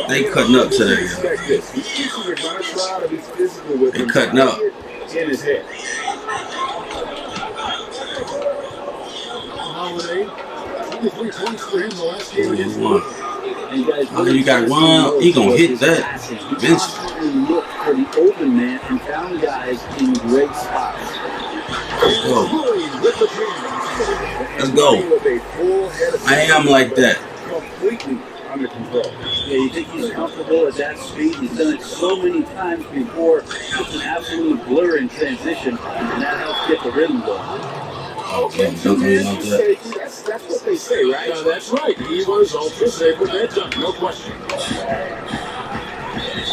They cutting up today. They cutting up. In his head. Holiday, 23 points for him the last game against the Oh, you got one. He gonna hit that eventually. Looked for the open man and found guys in great spots. Let's go. Let's go. I am like that. Completely under control. Yeah, you think he's comfortable at that speed? He's done it so many times before. It's an absolute blur in transition, and that helps get the rhythm going. Okay, don't do like that. That's what they say, right? That's right. He was ultra safe with that dunk, no question.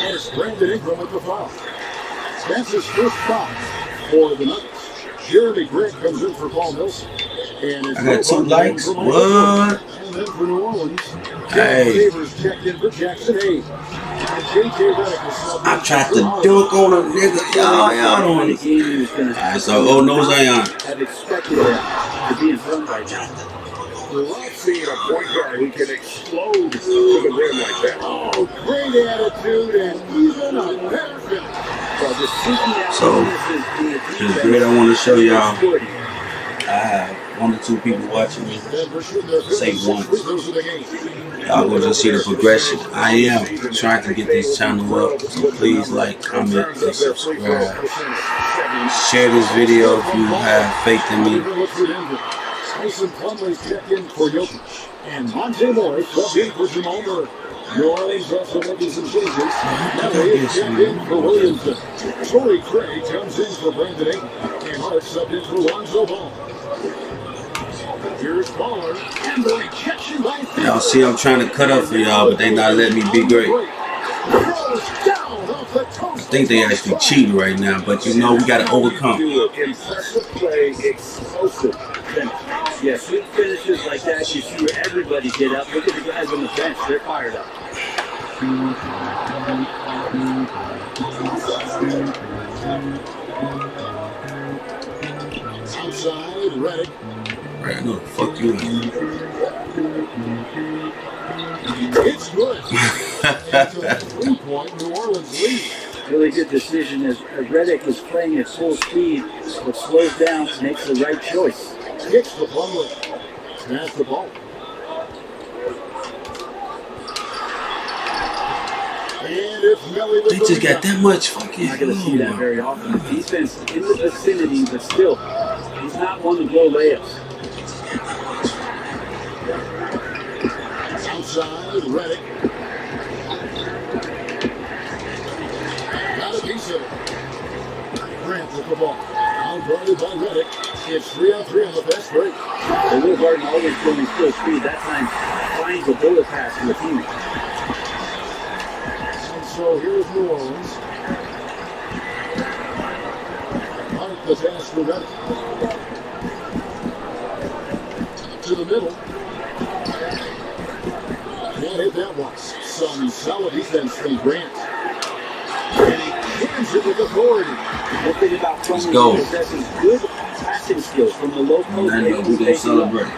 There's Brandon Ingram with the foul. That's his first foul for the Nuggets. Jeremy Grant comes in for Paul Nelson. And I got 2 likes. What? And then for New Orleans, hey. Favors checked in for Jackson Hayes. I tried to dunk on a nigga. Y'all don't want to. Alright, so, oh no, Zion. I've expected that to be in front right now. We love seeing a point guard who can explode to the rim like that. Oh, great attitude and even a better finish. So, this grade I want to show y'all. I have 1 or 2 people watching me. Say once. Y'all go just see the progression. I am trying to get this channel up. So please like, comment, and subscribe. Share this video if you have faith in me. Mason Plumlee's checked in for Jokic. And Monte Morris subbed in for Jamal Murray. New Orleans also making some changes. Melly is checked in for Williamson. Torrey Craig comes in for Brandon Ayton. And Hart subbed in for Lonzo Ball. Here's Baller. And the rejection by y'all see I'm trying to cut up for y'all, but they not letting me be great. I think they actually cheating right now, but you know we got to overcome. Impressive play, explosive finish. Yeah, sweet finishes like that, you see everybody get up. Look at the guys on the bench, they're fired up. Outside, Redick. Right, I know the fuck you is. It's good. It's a 3-point New Orleans lead. Really good decision as Redick is playing at full speed, but slows down, makes the right choice. Kicks the Plumlee. Pass the ball. And it's Melly with they just got that much fucking. Not going to see that very often. Defense in the vicinity, but still, he's not one to blow layups. Outside, Redick. Got a piece of it. Grant with the ball. Outguarded by Redick. It's 3-on-3 on the fast break. The Will Barton always going full speed. That time finds the bullet pass from the teammate. And so here's New Orleans. Hart the pass for Redick. To the middle. Can't hit that one. Some solid defense from Grant. And he clears it with authority. One thing about Plumlee is that he's good passing skills from the low post. And then we gonna celebrate. I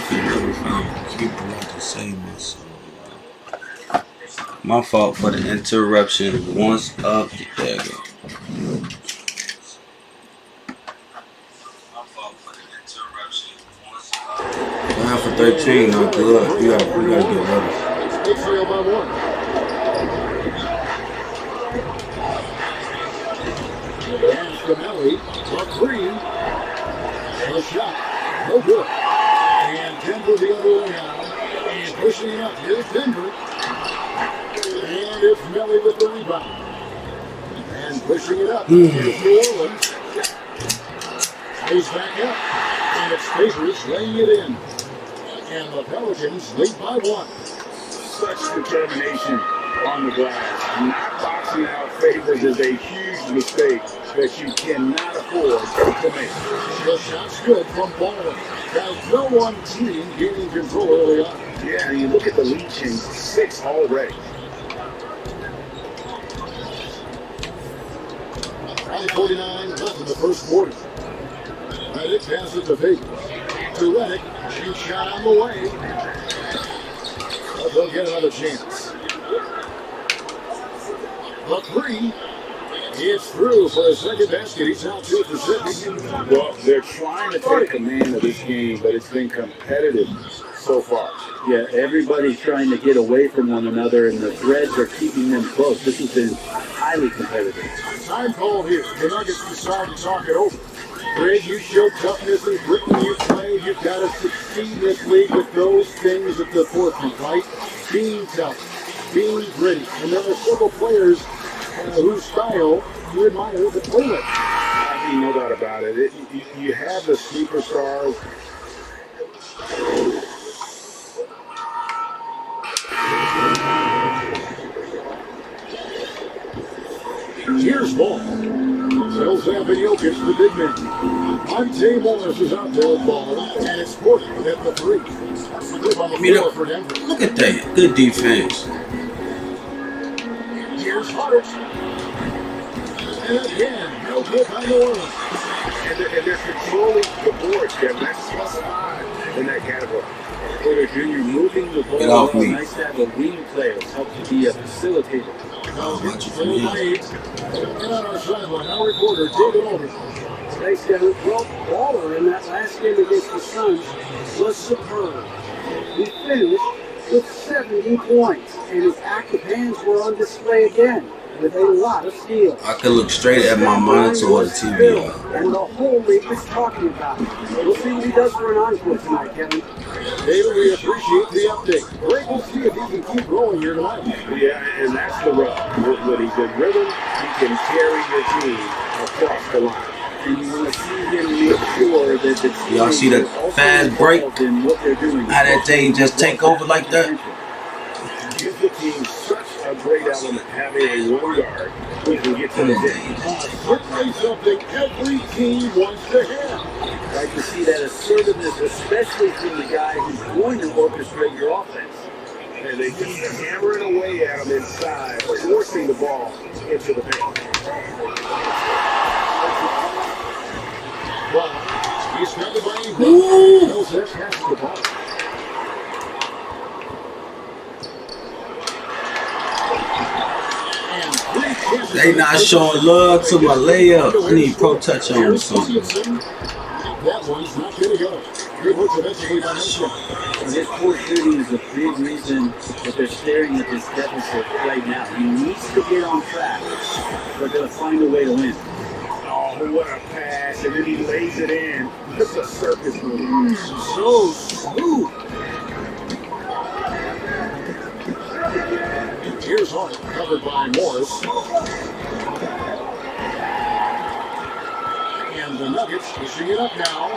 feel really fine. People like to say myself. My fault for the interruption. Once up, there you go. For 13, not good. We gotta get ready. Israel by 1. And Melly, up 3. And a shot, no good. And Denver the other way now. And pushing it up, here's Denver. And it's Melly with the rebound. And pushing it up, here's New Orleans. He's back up. And it's Favors laying it in. And the Pelicans lead by 1. Such determination on the glass. Not boxing out Favors is a huge mistake that you cannot afford to make. The shot's good from Baller. Has no one team gaining control early on. Yeah, you look at the lead change, 6 already. 5:49 left in the first quarter. Redick passes to Favors. To Redick, shoot shot on the way. but they'll get another chance. The three. It's through for a second basket. He's now 2 for 6. Well, they're trying to take command of this game, but it's been competitive so far. Yeah, everybody's trying to get away from one another, and the threads are keeping them close. This has been highly competitive. Time call here. The Nuggets decide to talk it over. Greg, you showed toughness and grit when you played. You've got to succeed in this league with those things at the forefront, right? Being tough, being gritty. And there are several players whose style you admire to play with. I mean, no doubt about it. You have the superstars. Here's ball. Sells out Jokic, the big man. Monte Morris is out there with ball, and it's Portland at the 3. Flip on the floor for Denver. Look at that. Good defense. Here's Hart. And again, no good by New Orleans. And they're controlling the board, Kevin. That's plus 5 in that category. Porter Jr. moving the ball. Get off me. Nice to have a wing player help to be a facilitator. Watch it from here. And on our sideline, our reporter, David Alder. Thanks, Kevin. Well, Baller in that last game against the Suns was superb. He finished with 70 points, and his active hands were on display again with a lot of steals. I can look straight at my monitor or the TV. And the whole league is talking about it. We'll see what he does for an encore tonight, Kevin. David, we appreciate the update. Great, we'll see if he can keep growing here tonight. Yeah, and that's the rub. When he's in rhythm, he can carry your team across the line. And you want to see him make sure that the team Y'all see the fast break? in what they're doing. How that thing just take over like that? Gives the team such a great element having a one guard who can get to the day. Certainly something every team wants to have. Like to see that assertiveness, especially from the guy who's going to orchestrate your offense. And they just hammering away at him inside, forcing the ball into the paint. Well, he's started by Ingram. Joseph has the ball. They not showing love to my layup. I need pro touch on or something. That one's not going to go. Good work eventually by Nation. And this poor shooting is a big reason that they're staring at this deficit right now. He needs to get on track, but they'll find a way to win. Oh, what a pass, and then he lays it in. Just a circus move. So smooth. Here's Hart, covered by Morris. And the Nuggets pushing it up now.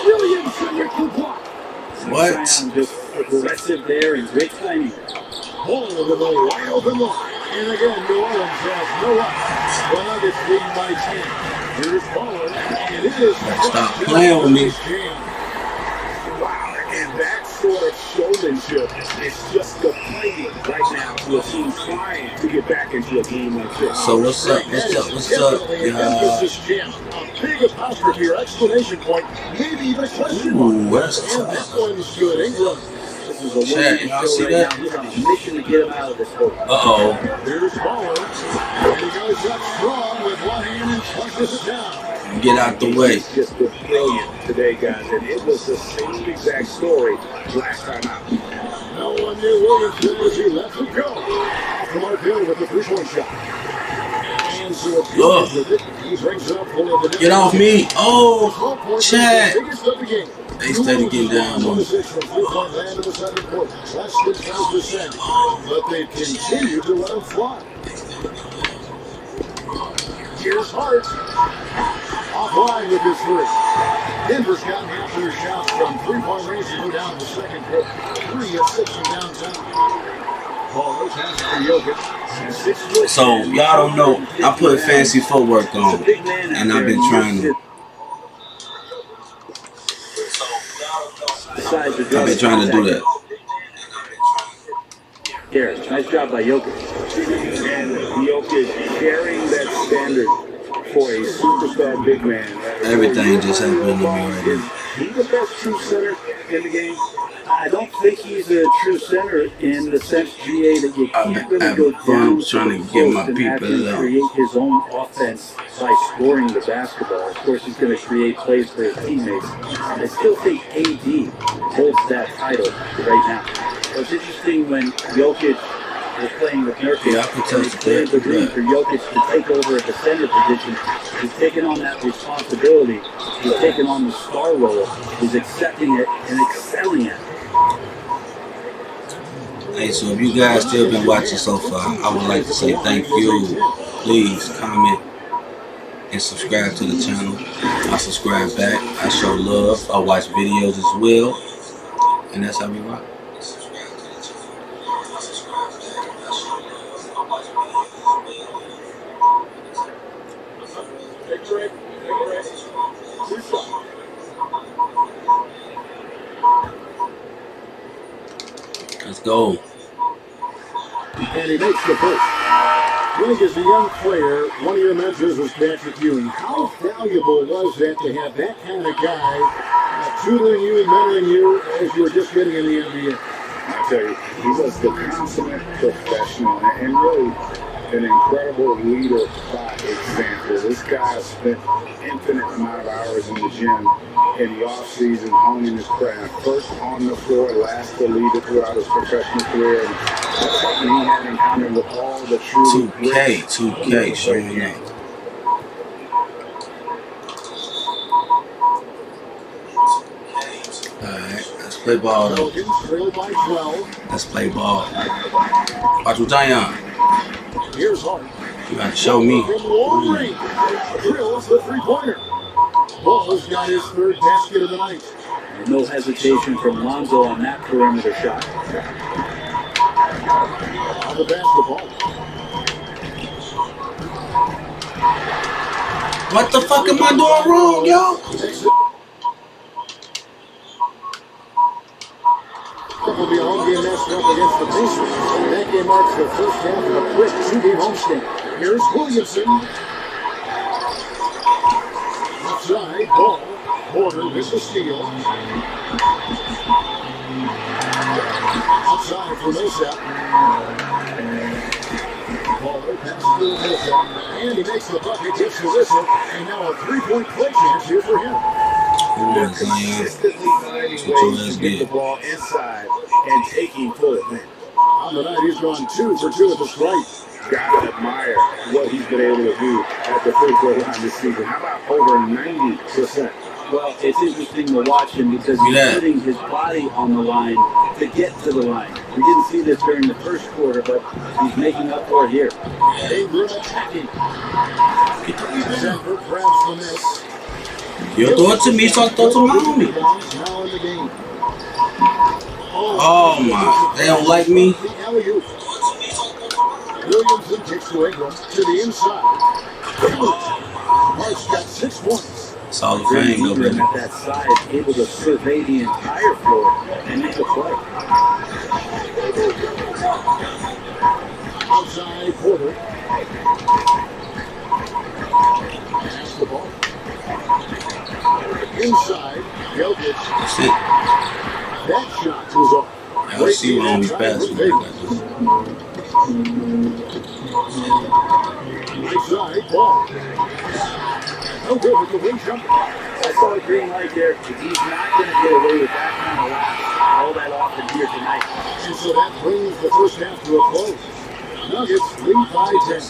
Williams in the block. What? Just aggressive there and great timing. Ball with a wide open look. And again, New Orleans has no up. The Nuggets lead by 10. Here's Baller. And it is Stop playing with me. Wow, and that sort of showmanship is just deflating right now to a team trying to get back into a game like this. So what's up? What's up? What's up? Emphasis jam. A big apostrophe or exclamation point. Maybe even a question mark. Ooh, that's And that tough. one's good. Ingram. This is a Chat, one-man y'all show see right that? now. He's on a mission to get him out of this hole. Uh-oh. Here's Baller. And he goes up strong with one hand and punches it down. Get out the way. It's just brilliant today, guys, and it was the same exact story last time out. No one knew Williamson as he lets it go. From our field with the three-point shot. And so Look. he brings it up for the Get off me. Oh, 12 points, Chad. the biggest of the game. They steady getting down on me. 3-point land in the second quarter. Less than 10%. But they continue to let him fly. Here's Hart. Offline with his three. Denver's gotten half of their shots from three-point range to go down to the second quarter. 3 of 6 from downtown. Ball passes for Jokic. So y'all don't know, I put fancy footwork on, and I've been trying to. I've been trying to do that. Garrett, nice job by Jokic. And Jokic carrying that standard for a superstar big man. Everything just happened to me right here. Is he the best true center in the game? I don't think he's a true center in the sense, GA, that you can't really go down trying to to get the my post and have people him create his own offense by scoring the basketball. Of course, he's going to create plays for his teammates. I still think AD holds that title right now. It was interesting when Jokic was playing with Nurkic, and he cleared the room for Jokic to take over at the center position. He's taken on that responsibility. He's taken on the star role. He's accepting it and excelling at it. Hey, so if you guys still been watching so far, I would like to say thank you. Please comment and subscribe to the channel. I subscribe back. I show love. I watch videos as well. And that's how we rock. Let's go. And he makes the first. Greg, as a young player, one of your mentors was Patrick Ewing. How valuable was that to have that kind of guy tutoring you and mentoring you as you were just getting in the NBA? I tell you, he was the consummate professional and really an incredible leader by example. This guy spent infinite amount of hours in the gym in the off-season honing his craft. First on the floor, last to lead it throughout his professional career. And that's something he had in common with all the true 2K showing up. Alright, let's play ball though. Let's play ball. Watch what Zion. Here's Hart. You gotta show me. Drills the three-pointer. Ball's got his third basket of the night. And no hesitation from Lonzo on that perimeter shot. On the basketball. What the fuck am I doing wrong, yo? Will be a home game matchup up against the Pacers. That game marks the first half of a quick two-game homestand. Here's Williamson. Outside, ball. Porter with the steal. Outside for Millsap. Porter passes to Millsap. And he makes the bucket, gets the whistle. And now a three-point play chance here for him. They're consistently finding ways to get the ball inside and taking full advantage. On the night, he's gone 2 for 2 at the stripe. Gotta admire what he's been able to do at the free throw line this season. How about over 90%? Well, it's interesting to watch him because he's putting his body on the line to get to the line. We didn't see this during the first quarter, but he's making up for it here. Ingram attacking. Denver grabs the miss. You throw it to me, so I throw it to my homie. Now in the game. Oh my, they don't like me. Williamson kicks to Ingram to the inside. Hart's got 6 points. It's all the fame, though, baby. At that side, able to survey the entire floor and make a play. Outside Porter. Pass the ball. Inside, Jokic. That's it. That shot was off. I see what on me pass. Right side, ball. No good with the wing jump. I saw a green light there. He's not going to get away with that kind of lap all that often here tonight. And so that brings the first half to a close. Nuggets lead by 10.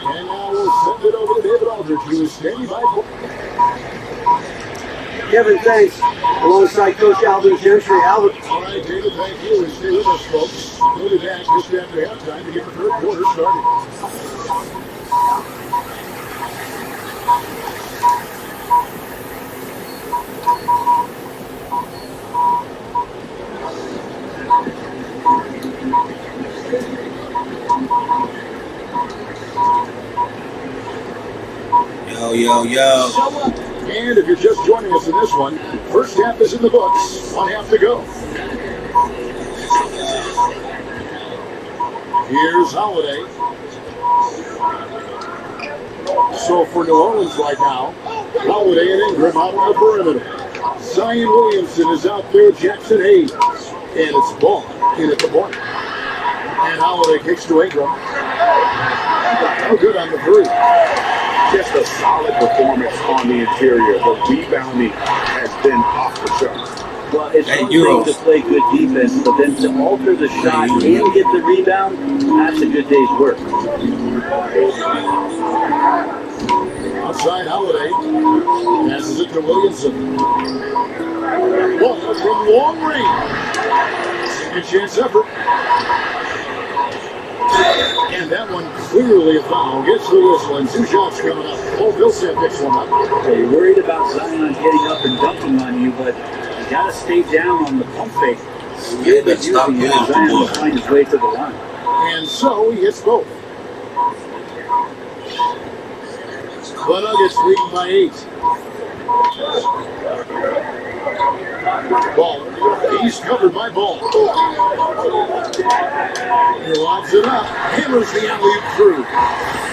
And now we'll send it over to David Aldridge, who is standing by. Kevin, thanks. Alongside Coach Alvin Gentry. Alvin. All right, David, thank you. And stay with us, folks. We'll be back just after halftime to get the third quarter started. Yo. And if you're just joining us in this one, first half is in the books. 1 half to go. Here's Holiday. So for New Orleans right now, Holiday and Ingram out on the perimeter. Zion Williamson is out there. Jackson Hayes. And it's ball in at the point. And Holiday kicks to Ingram. No good on the three. Just a solid performance on the interior. The rebounding has been off the charts. Well, it's one thing to play good defense, but then to alter the shot and get the rebound, that's a good day's work. Outside Holiday. Passes it to Williamson. Ball from long range. Second chance effort. And that one clearly a foul. Gets the whistle and 2 shots coming up. Paul Millsap picks one up. Well, you're worried about Zion getting up and dunking on you, but you got to stay down on the pump fake. Yeah, that's not Zion will find his way to the line. And so he hits both. The Nuggets leading by 8. Ball. He's covered by Ball. He lobs it up. Hammers the alley-oop through.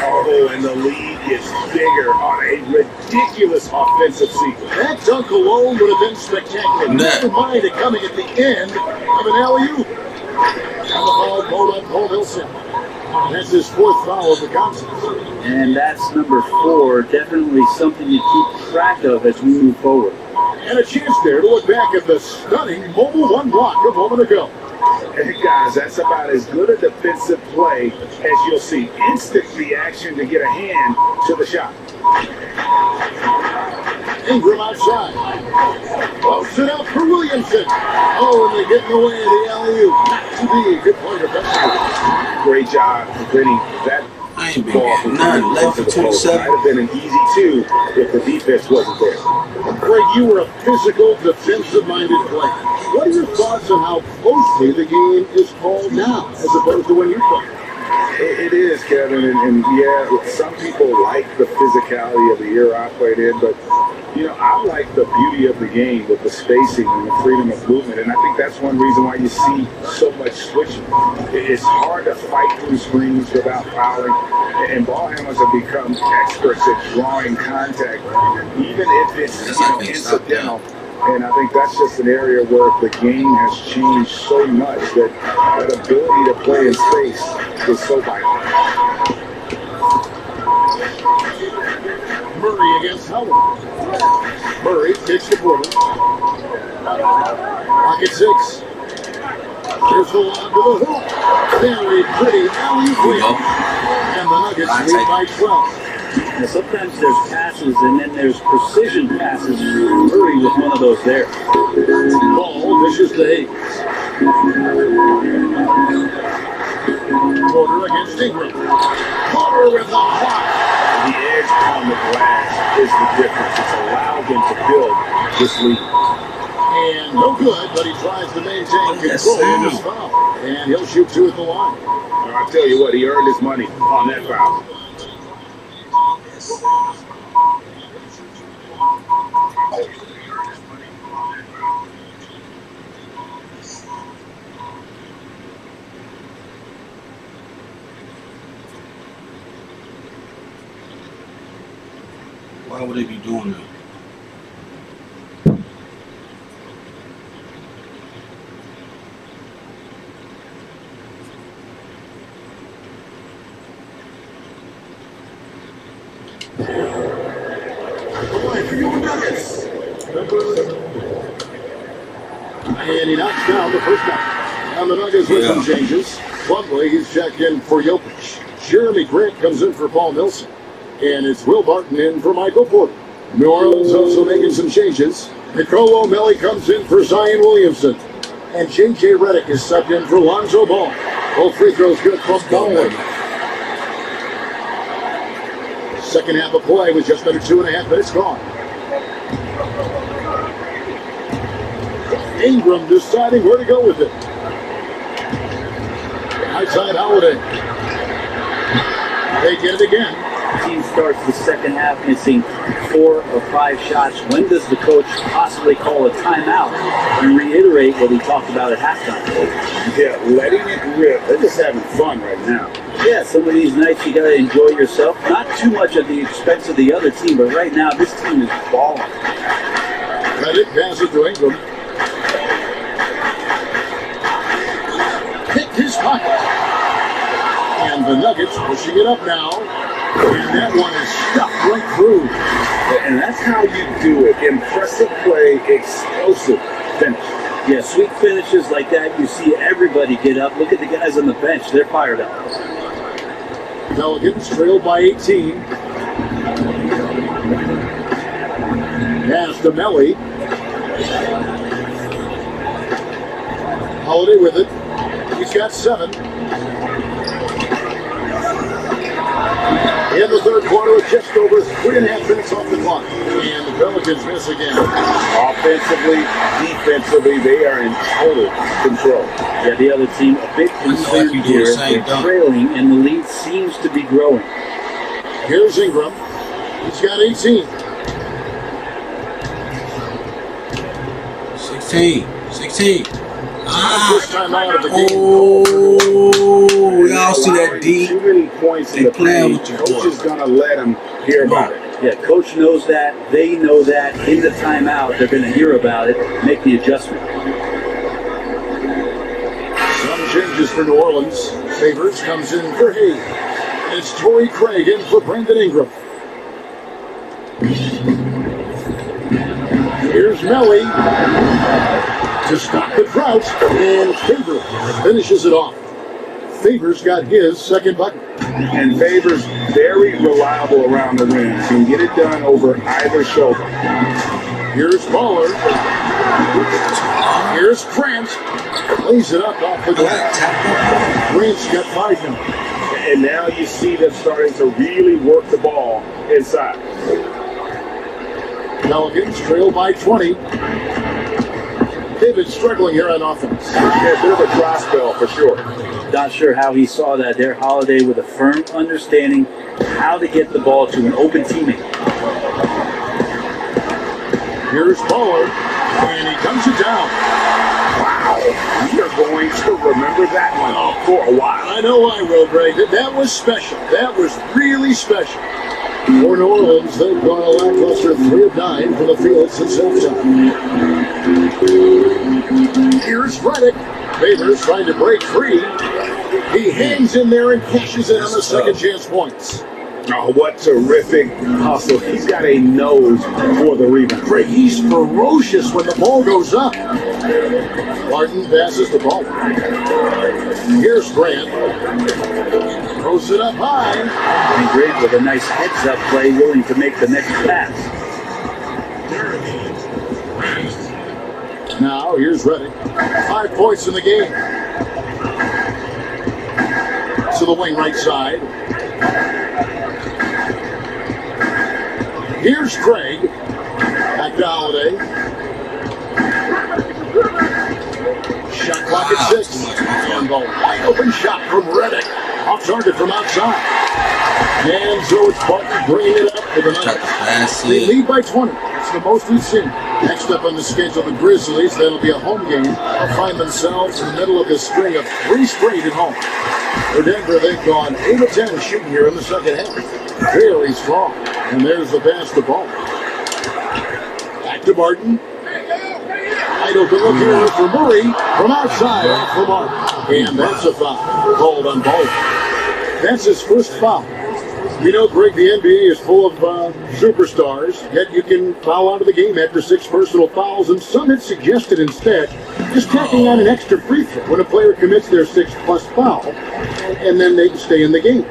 Oh, and the lead gets bigger on a ridiculous offensive sequence. That dunk alone would have been spectacular. Never mind it coming at the end of an alley-oop. And the foul called on Paul Millsap. That's his 4th foul of the contest. And that's number 4. Definitely something you keep track of as we move forward. And a chance there to look back at the stunning mobile 1 block a moment ago. Hey guys, that's about as good a defensive play as you'll see. Instant reaction to get a hand to the shot. Ingram outside. Posts it up for Williamson. Oh, and they get in the way of the alley-oop. Not to be. Good play defensively. Great job preventing that I ain't been ball getting from none. coming Left into for the post. 27. Might have been an easy 2 if the defense wasn't there. Greg, you were a physical, defensive-minded player. What are your thoughts on how closely the game is called now, as opposed to when you played? It is, Kevin, and yeah, some people like the physicality of the era I played in, but you know, I like the beauty of the game with the spacing and the freedom of movement, and I think that's one reason why you see so much switching. It's hard to fight through screens without fouling, and ball handlers have become experts at drawing contact, even if it's incidental. And I think that's just an area where the game has changed so much that that ability to play in space is so vital. Murray against Howard. Murray takes the quarter. Rocket 6. Here's the lob to the hoop. Very pretty alley-oop. And the Nuggets lead by 12. Now, sometimes there's passes and then there's precision passes. Murray with one of those there. Ball dishes to Hayes. Porter against Ingram. Porter with the block. The edge on the glass is the difference. It's allowed them to build this lead. And no good, but he tries to maintain control in this foul. And he'll shoot 2 at the line. I'll tell you what, he earned his money on that foul. Why would they be doing that? And he knocks down the first one. And the Nuggets with some changes. Luckily, he's checked in for Jokic. Jeremy Grant comes in for Paul Millsap. And it's Will Barton in for Michael Porter. New Orleans also making some changes. Nicolo Melli comes in for Zion Williamson. And J.J. Redick is subbed in for Lonzo Ball. Both free throws good from Ballwood. Second half of play with just under 2.5 minutes gone. Ingram deciding where to go with it. Outside Holiday. They get it again. The team starts the second half missing 4 or 5 shots. When does the coach possibly call a timeout and reiterate what he talked about at halftime? Yeah, letting it rip. They're just having fun right now. Yeah, some of these nights you got to enjoy yourself. Not too much at the expense of the other team, but right now this team is balling. Redick passes to Ingram. his pocket. And the Nuggets pushing it up now. And that one is stuffed right through. And that's how you do it. Impressive play, explosive finish. Yeah, sweet finishes like that, you see everybody get up. Look at the guys on the bench. They're fired up. Pelicans trailed by 18. Pass to Melly. Holiday with it. He's got 7. In the third quarter, just over 3.5 minutes off the clock. And the Pelicans miss again. Offensively, defensively, they are in total control. Yeah, the other team a bit concerned here. They're trailing, and the lead seems to be growing. Here's Ingram. He's got 18. 16. First time out of the game. Oh, y'all see that D? Too many points in the paint. Coach is going to let them hear about it. Yeah, coach knows that. They know that. In the timeout, they're going to hear about it, make the adjustment. Some changes for New Orleans. Favors comes in for Hayes. It's Torrey Craig in for Brandon Ingram. Here's Melly to stop the drought, and Favors finishes it off. Favors got his second bucket. And Favors very reliable around the rim. Can get it done over either shoulder. Here's Baller. Here's Krantz. Lays it up off the glass. Krantz got 5 now. And now you see them starting to really work the ball inside. Pelicans trail by 20. David struggling here on offense. Yeah, a bit of a dry spell for sure. Not sure how he saw that there. Holiday with a firm understanding how to get the ball to an open teammate. Here's Baller, and he comes it down. Wow, we are going to remember that one for a while. I know I will, Greg. That was special. That was really special. For New Orleans, they've gone a lackluster 3 of 9 from the field since halftime. Here's Redick. Favors trying to break free. He hangs in there and cashes in on the second chance points. Oh, what terrific hustle. He's got a nose for the rebound. Greg, he's ferocious when the ball goes up. Martin passes the ball. Here's Grant. Throws it up high. And Grant with a nice heads-up play, willing to make the next pass. Now, here's Redick. 5 points in the game. To the wing right side. Here's Craig. Back to Holiday. Shot clock at 6. And the wide open shot from Redick. Off target from outside. And so it's Barton bringing it up for the Nuggets. They lead by 20. It's the most we've seen. Next up on the schedule, the Grizzlies. That'll be a home game. They'll find themselves in the middle of a string of 3 straight at home. For Denver, they've gone 8 of 10 shooting here in the second half. Very strong. And there's the pass to Ball. Back to Barton. Wide open look here for Murray from outside off the mark. And that's a foul called on Ball. That's his first foul. You know, Greg, the NBA is full of superstars, yet you can foul out of the game after 6 personal fouls, and some had suggested instead just tacking on an extra free throw when a player commits their 6th+ foul, and then they can stay in the game.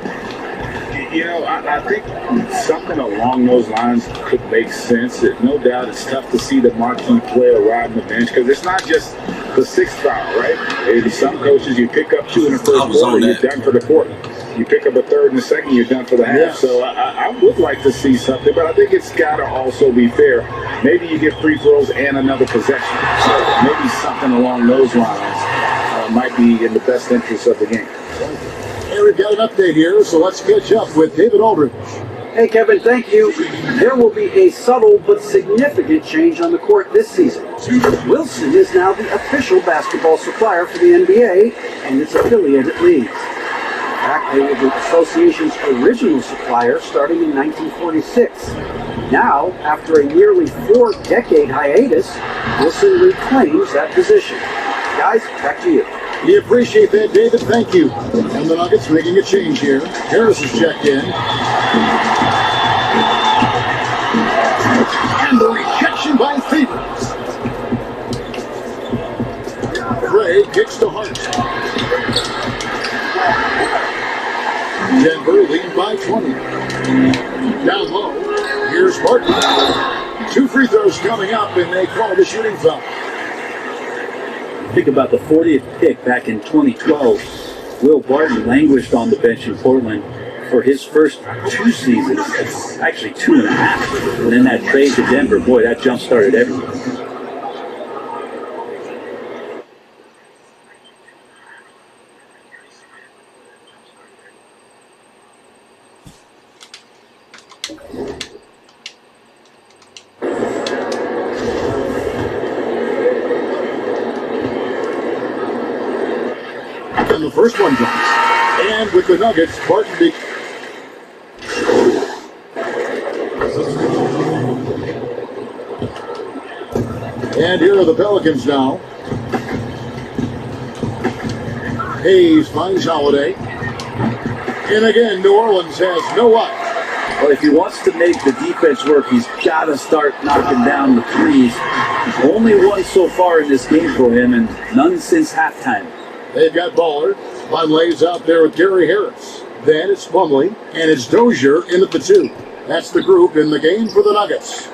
You know, I think something along those lines could make sense. No doubt it's tough to see the marquee player riding the bench because it's not just the 6th foul, right? In some coaches, you pick up 2 in the first quarter, you're done for the quarter. You pick up a 3rd in the second, you're done for the half. Yes. So I would like to see something, but I think it's got to also be fair. Maybe you get free throws and another possession. So maybe something along those lines might be in the best interest of the game. Hey, we've got an update here, so let's catch up with David Aldridge. Hey, Kevin, thank you. There will be a subtle but significant change on the court this season. Wilson is now the official basketball supplier for the NBA and its affiliated leagues. In fact, they were the association's original supplier starting in 1946. Now, after a nearly 4-decade hiatus, Wilson reclaims that position. Guys, back to you. We appreciate that, David. Thank you. And the Nuggets making a change here. Harris is checked in. And the rejection by Favors. Gray kicks to Hart. Denver lead by 20. Down low. Here's Barton. 2 free throws coming up, and they call the shooting foul. Think about the 40th pick back in 2012. Will Barton languished on the bench in Portland for his first 2 seasons, actually 2.5. And then that trade to Denver, boy, that jump-started everything. And the first one drops. And with the Nuggets, Barton And here are the Pelicans now. Hayes finds Holiday. And again, New Orleans has no up. Well, if he wants to make the defense work, he's got to start knocking down the threes. Only one so far in this game for him, and none since halftime. They've got Baller. Vonleh's out there with Gary Harris. Then it's Plumlee, and it's Dozier in at the 2. That's the group in the game for the Nuggets.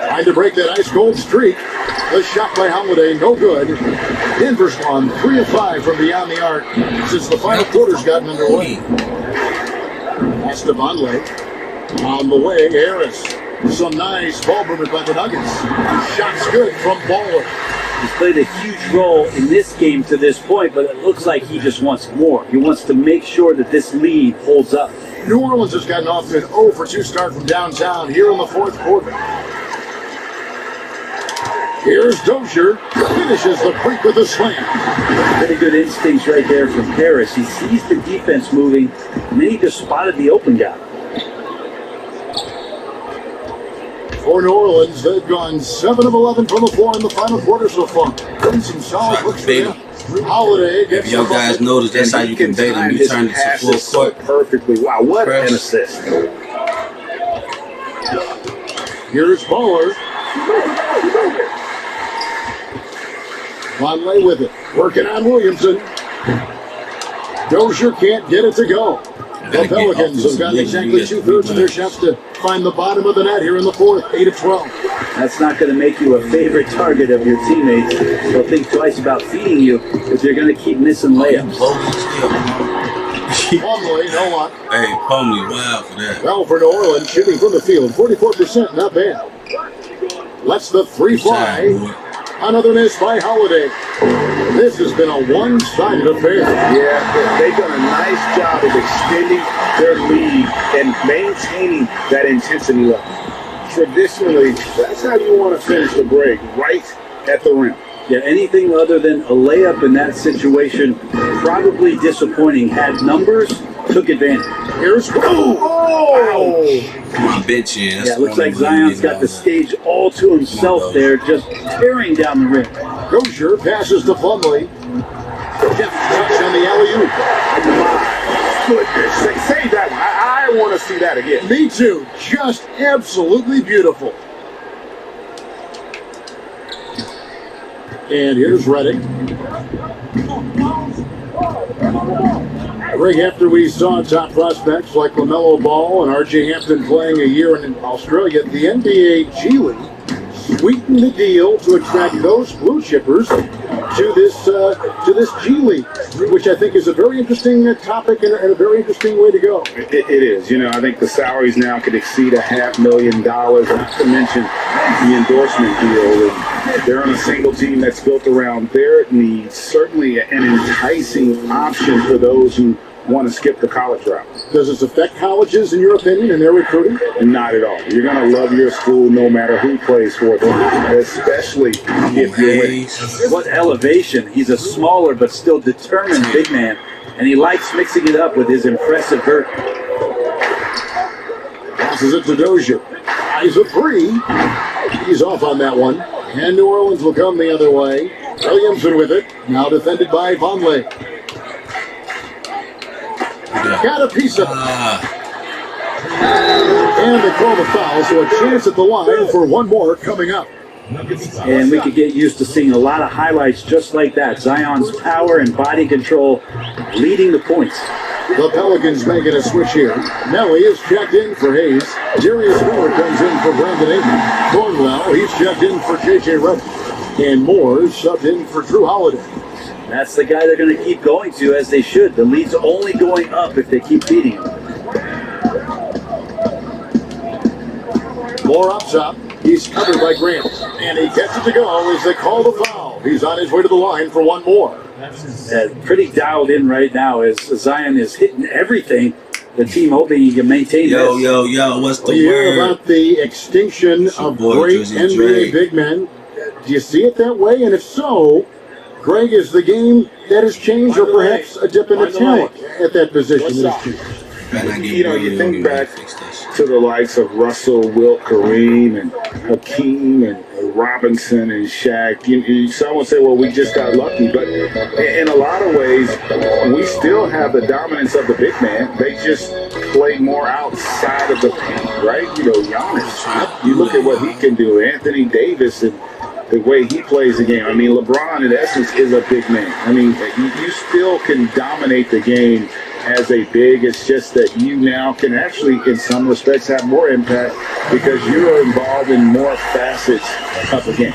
Trying to break that ice-cold streak. The shot by Holiday, no good. Denver's won 3 of 5 from beyond the arc since the final quarter's gotten underway. That's to Vonleh. On the way, Harris. Some nice ball movement by the Nuggets. Shots good from Baller. He's played a huge role in this game to this point, but it looks like he just wants more. He wants to make sure that this lead holds up. New Orleans has gotten off to an 0 for 2 start from downtown here in the 4th quarter. Here's Dozier. Finishes the break with a slam. Pretty good instincts right there from Harris. He sees the defense moving, and then he just spotted the open guy. For New Orleans, they've gone 7 of 11 from the floor in the final quarter so far. Getting some solid looks for them. Holiday gets If y'all guys notice, that's how you can bait him. You turn it to full court. Perfectly. Wow, what Fresh. an assist. Here's Baller. Vonleh with it. Working on Williamson. Dozier can't get it to go. The Pelicans have got exactly 2/3 of their shots to find the bottom of the net here in the 4th, 8 of 12. That's not going to make you a favorite target of your teammates. They'll think twice about feeding you if you're going to keep missing layups. Plumlee, no luck. Hey, Plumlee, wow for that. Well, for New Orleans, shooting from the field, 44%, not bad. Lets the 3 fly. Another miss by Holiday. This has been a one-sided affair. Yeah, they've done a nice job of extending their lead and maintaining that intensity level. Traditionally, that's how you want to finish the break, right at the rim. Yeah, anything other than a layup in that situation, probably disappointing. Had numbers, took advantage. Here's My bitch, yeah. Yeah, it looks like Zion's got the stage all to himself there, just tearing down the rim. Dozier passes to Plumlee. Jeff touch on the alley-oop. Goodness, say that one. I want to see that again. Me too. Just absolutely beautiful. And here's Reddick. Right after we saw top prospects like LaMelo Ball and R.J. Hampton playing a year in Australia, the NBA G League sweetened the deal to attract those blue chippers to this G League, which I think is a very interesting topic and a very interesting way to go. It is. You know, I think the salaries now could exceed $500,000, not to mention the endorsement deal. And they're on a single team that's built around their needs. Certainly an enticing option for those who want to skip the college route. Does this affect colleges, in your opinion, and their recruiting? Not at all. You're going to love your school no matter who plays for them, especially if you're winning. What elevation. He's a smaller but still determined big man, and he likes mixing it up with his impressive vert. Passes it to Dozier. He's a 3. He's off on that one. And New Orleans will come the other way. Williamson with it. Now defended by Vonleh. Got a piece of it. And they call the foul, so a chance at the line for one more coming up. And we could get used to seeing a lot of highlights just like that. Zion's power and body control leading the points. The Pelicans making a switch here. Nelly is checked in for Hayes. Darius Miller comes in for Brandon Ayton. Cornwell, he's checked in for J.J. Redick. And Moore is subbed in for Drew Holiday. That's the guy they're going to keep going to, as they should. The lead's only going up if they keep beating him. Moore up top. He's covered by Grant. And he gets it to go as they call the foul. He's on his way to the line for one more. Pretty dialed in right now as Zion is hitting everything. The team hoping he can maintain this. Yo, what's the You word? hear about the extinction of great NBA big men. Do you see it that way? And if so, Greg, is the game that has changed, or perhaps a dip in the talent at that position that has changed? You think back to the likes of Russell, Wilt, Kareem, and Hakeem, and Robinson, and Shaq. Some would say, well, we just got lucky. But in a lot of ways, we still have the dominance of the big man. They just play more outside of the paint, right? Giannis. You look at what he can do. Anthony Davis and the way he plays the game. I mean, LeBron, in essence, is a big man. I mean, you still can dominate the game as a big. It's just that you now can actually, in some respects, have more impact because you are involved in more facets of the game.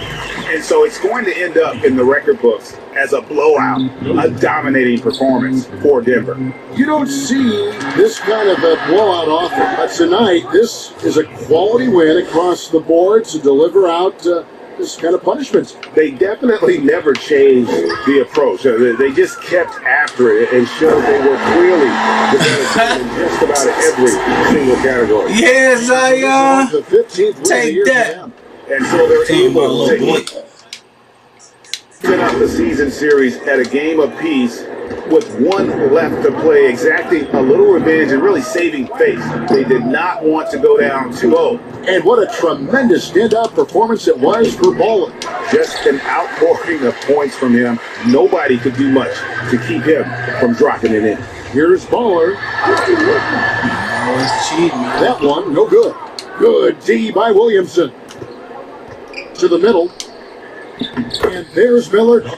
And so it's going to end up in the record books as a blowout, a dominating performance for Denver. You don't see this kind of a blowout often, but tonight this is a quality win across the board to deliver out this kind of punishments. They definitely never changed the approach. They just kept after it and showed they were clearly the better team in just about every single category. Yeah, Zion. The 15th win Take of the year that. for them. And so they're Team my able little to boy. set up the season series at a game apiece with one left to play, exacting a little revenge and really saving face. They did not want to go down 2-0. And what a tremendous standout performance it was for Ballin. Just an outpouring of points from him. Nobody could do much to keep him from dropping it in. Here's Baller. Oh, it's cheating, man. That one, no good. Good D by Williamson. To the middle. And there's Miller.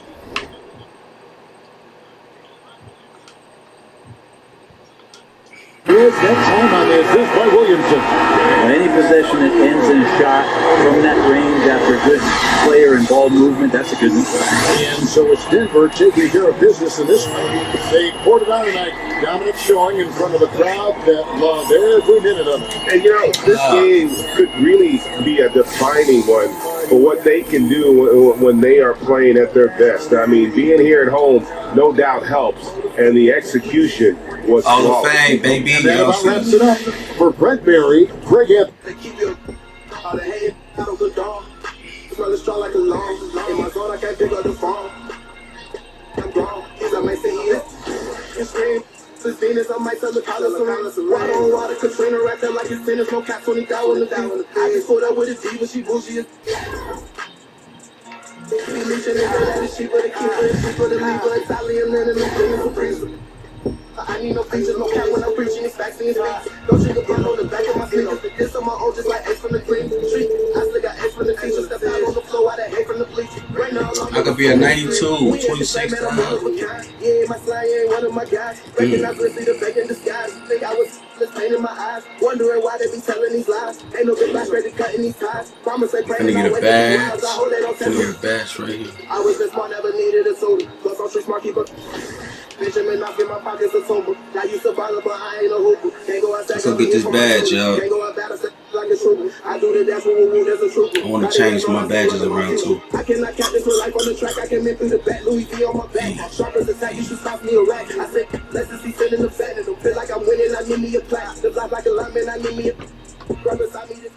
Good that time on the assist by Williamson. Any possession that ends in a shot from that range after good player and ball movement, that's a good one. And so it's Denver taking care of business in this one. They poured it on tonight. Dominant showing in front of a crowd that loved every minute of it. And this game could really be a defining one for what they can do when they are playing at their best. I mean, being here at home no doubt helps, and the execution was All the flawless. fame, baby. And that about wraps it up for Brent Berry, Greg Ebb. They keep you all the hate, I don't good dog. Smell strong like a long. In my zone, I can't pick up the phone. I'm gone. He's on my city. And scream. Since Venus, I might sell the collar. Water on water, Katrina right there like it's finished. No cap 20,000 down. I just pulled up with a D, but she bougie. Be leeching and that is cheaper to keep it. Cheaper to leave her Italian and no things for freezer. I need no features, no cap when I'm preaching, it's facts in his face. Don't trigger burn on the back of my sneakers. This on my own, just like X from the green tree. I still got X from the teacher. Step out on the floor, I had hate from the bleachers. Right now, I could be a 92, 26. Yeah, my slang ain't one of my guys. Recognize Lizzie the fake in disguise. Think I was just pain in my eyes. Wondering why they be telling these lies. Ain't no good back ready cutting these ties. Promise they pray. Finna get a badge. Finna get a badge right here. I was just smart, never needed a soda. Plus, I'm street smart, keep up. Benjamin, knock in my pockets of sober. I used to bother, but I ain't a hooper. Can't go outside. Let's go get this badge, yo. Can't go out battle like a trooper. I do the dance, woo, there's a trooper. I want to change my badges around too. I cannot cap this with life on the track. I can make through the back, Louis V on my back. Sharp as attack, you should stop me a rack. I said, let's just be sending the fat. Don't feel like I'm winning, I need me a plaque. The life like a lineman, I need me a. Run beside me to.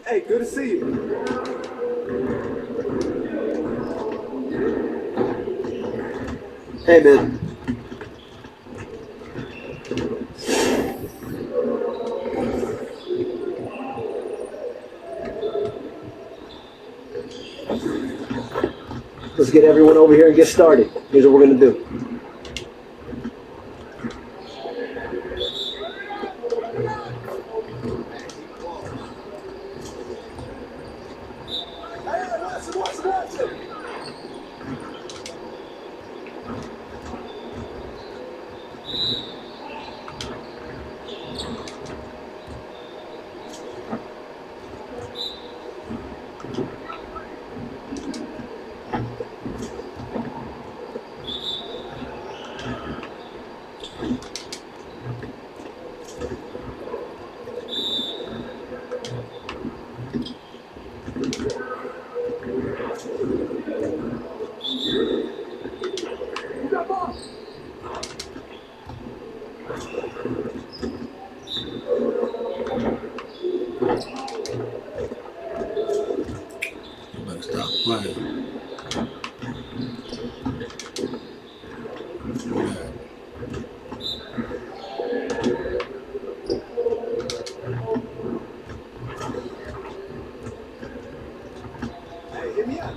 Hey, good to see you. Hey, man. Let's get everyone over here and get started. Here's what we're going to do. You better stop playing. Hey, hit me up.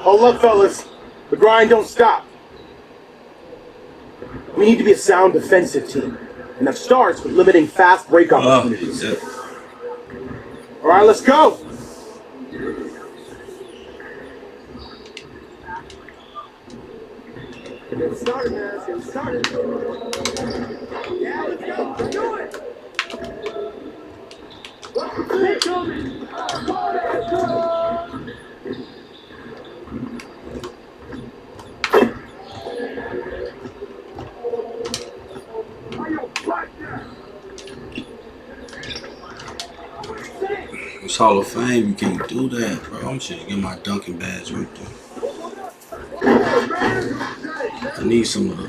Hold up, fellas. The grind don't stop. We need to be a sound defensive team, and that starts with limiting fast break opportunities. Yeah. All right, let's go. Get started, man. Let's get started. Yeah, let's go. Let's do it. It's Hall of Fame. You can't do that, bro. I'm trying to get my Dunkin' badge right there. I need some of the.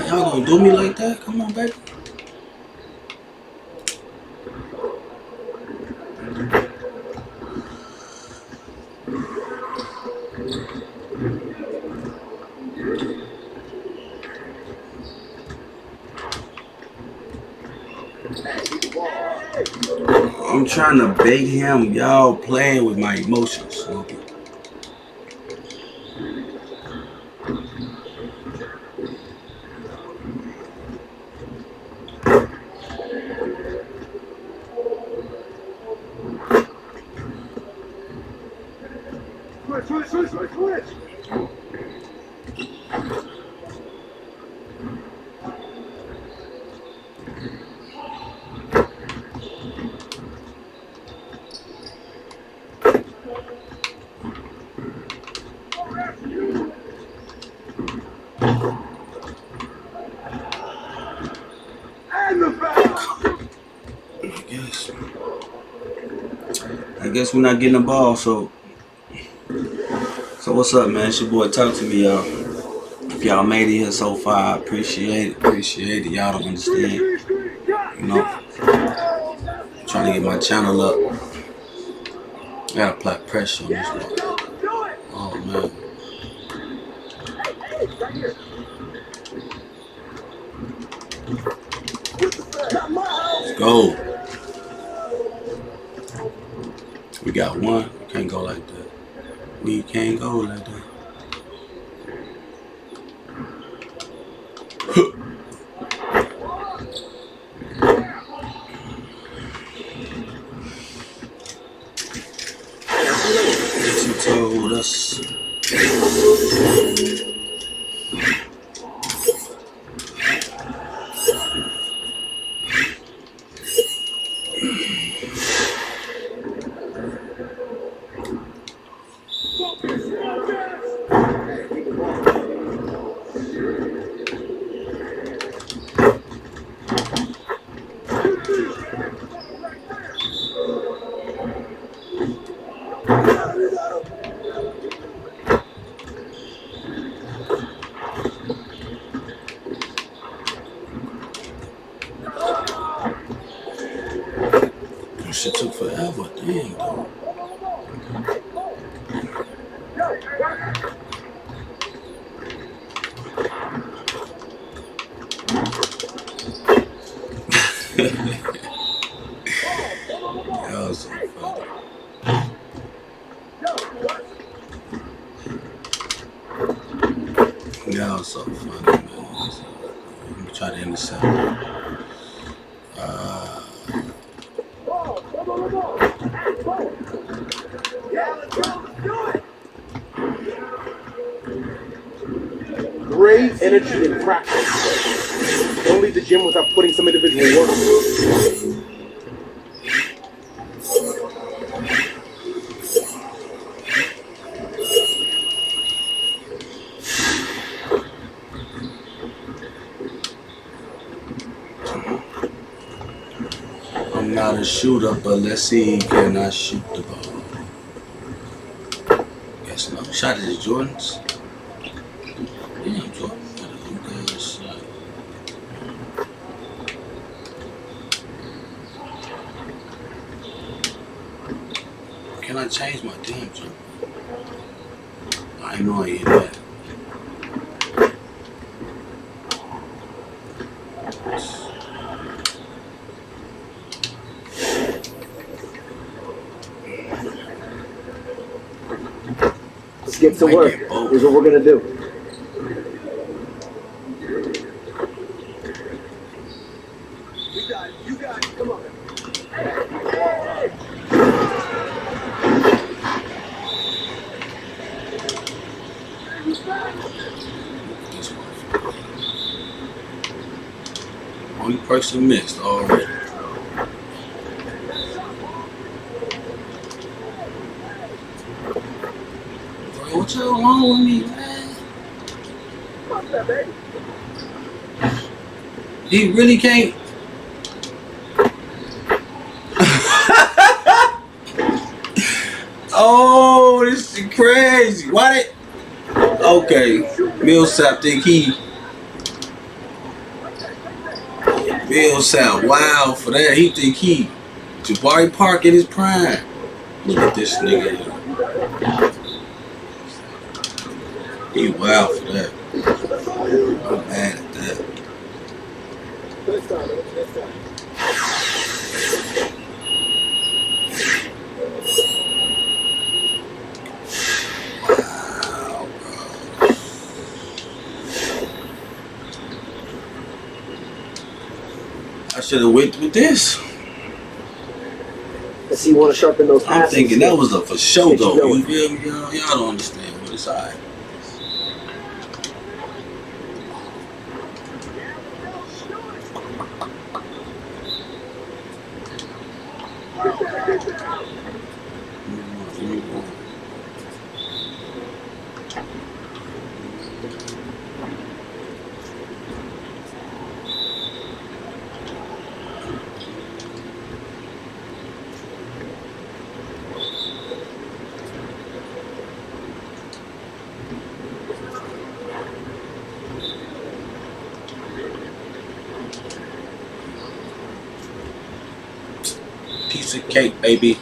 Y'all gonna do me like that? Come on, baby. I'm trying to beg him. Y'all playing with my emotions. Smokey. Switch. And the foul. I guess we're not getting the ball, so what's up, man? It's your boy. Talk to me, y'all. If y'all made it here so far, I appreciate it. Y'all don't understand. You know, I'm trying to get my channel up. I gotta apply pressure on this one. Oh, man. Let's go. We got one. We can't go like that. We can't go like that. She told us. shit took forever. Dang, though. That was so funny. That was so funny, man. Let me try to intercept. Great energy in practice. Don't leave the gym without putting some individual work. I'm not a shooter, but let's see, can I shoot the ball? Guess no. Shot at the Jordans. Damn, Jordan. Can I change my damn jump? I know I hit that. Let's get to work. Here's what we're gonna do. You got it. Come on. Only person missed already. Bro, what's wrong with me, man? What's up, baby? He really can't. Oh, this is crazy. Why did? Okay, Millsap think he. Millsap, wow for that. He think he Jabari Park in his prime. Look at this nigga. He wild for that. I'm mad at that. Wow, bro. I should have went with this. Let's see, you want to sharpen those I'm passes. thinking that was a for sure Get you though. going. You feel me? Y'all don't understand what it's alright. Piece of cake, baby.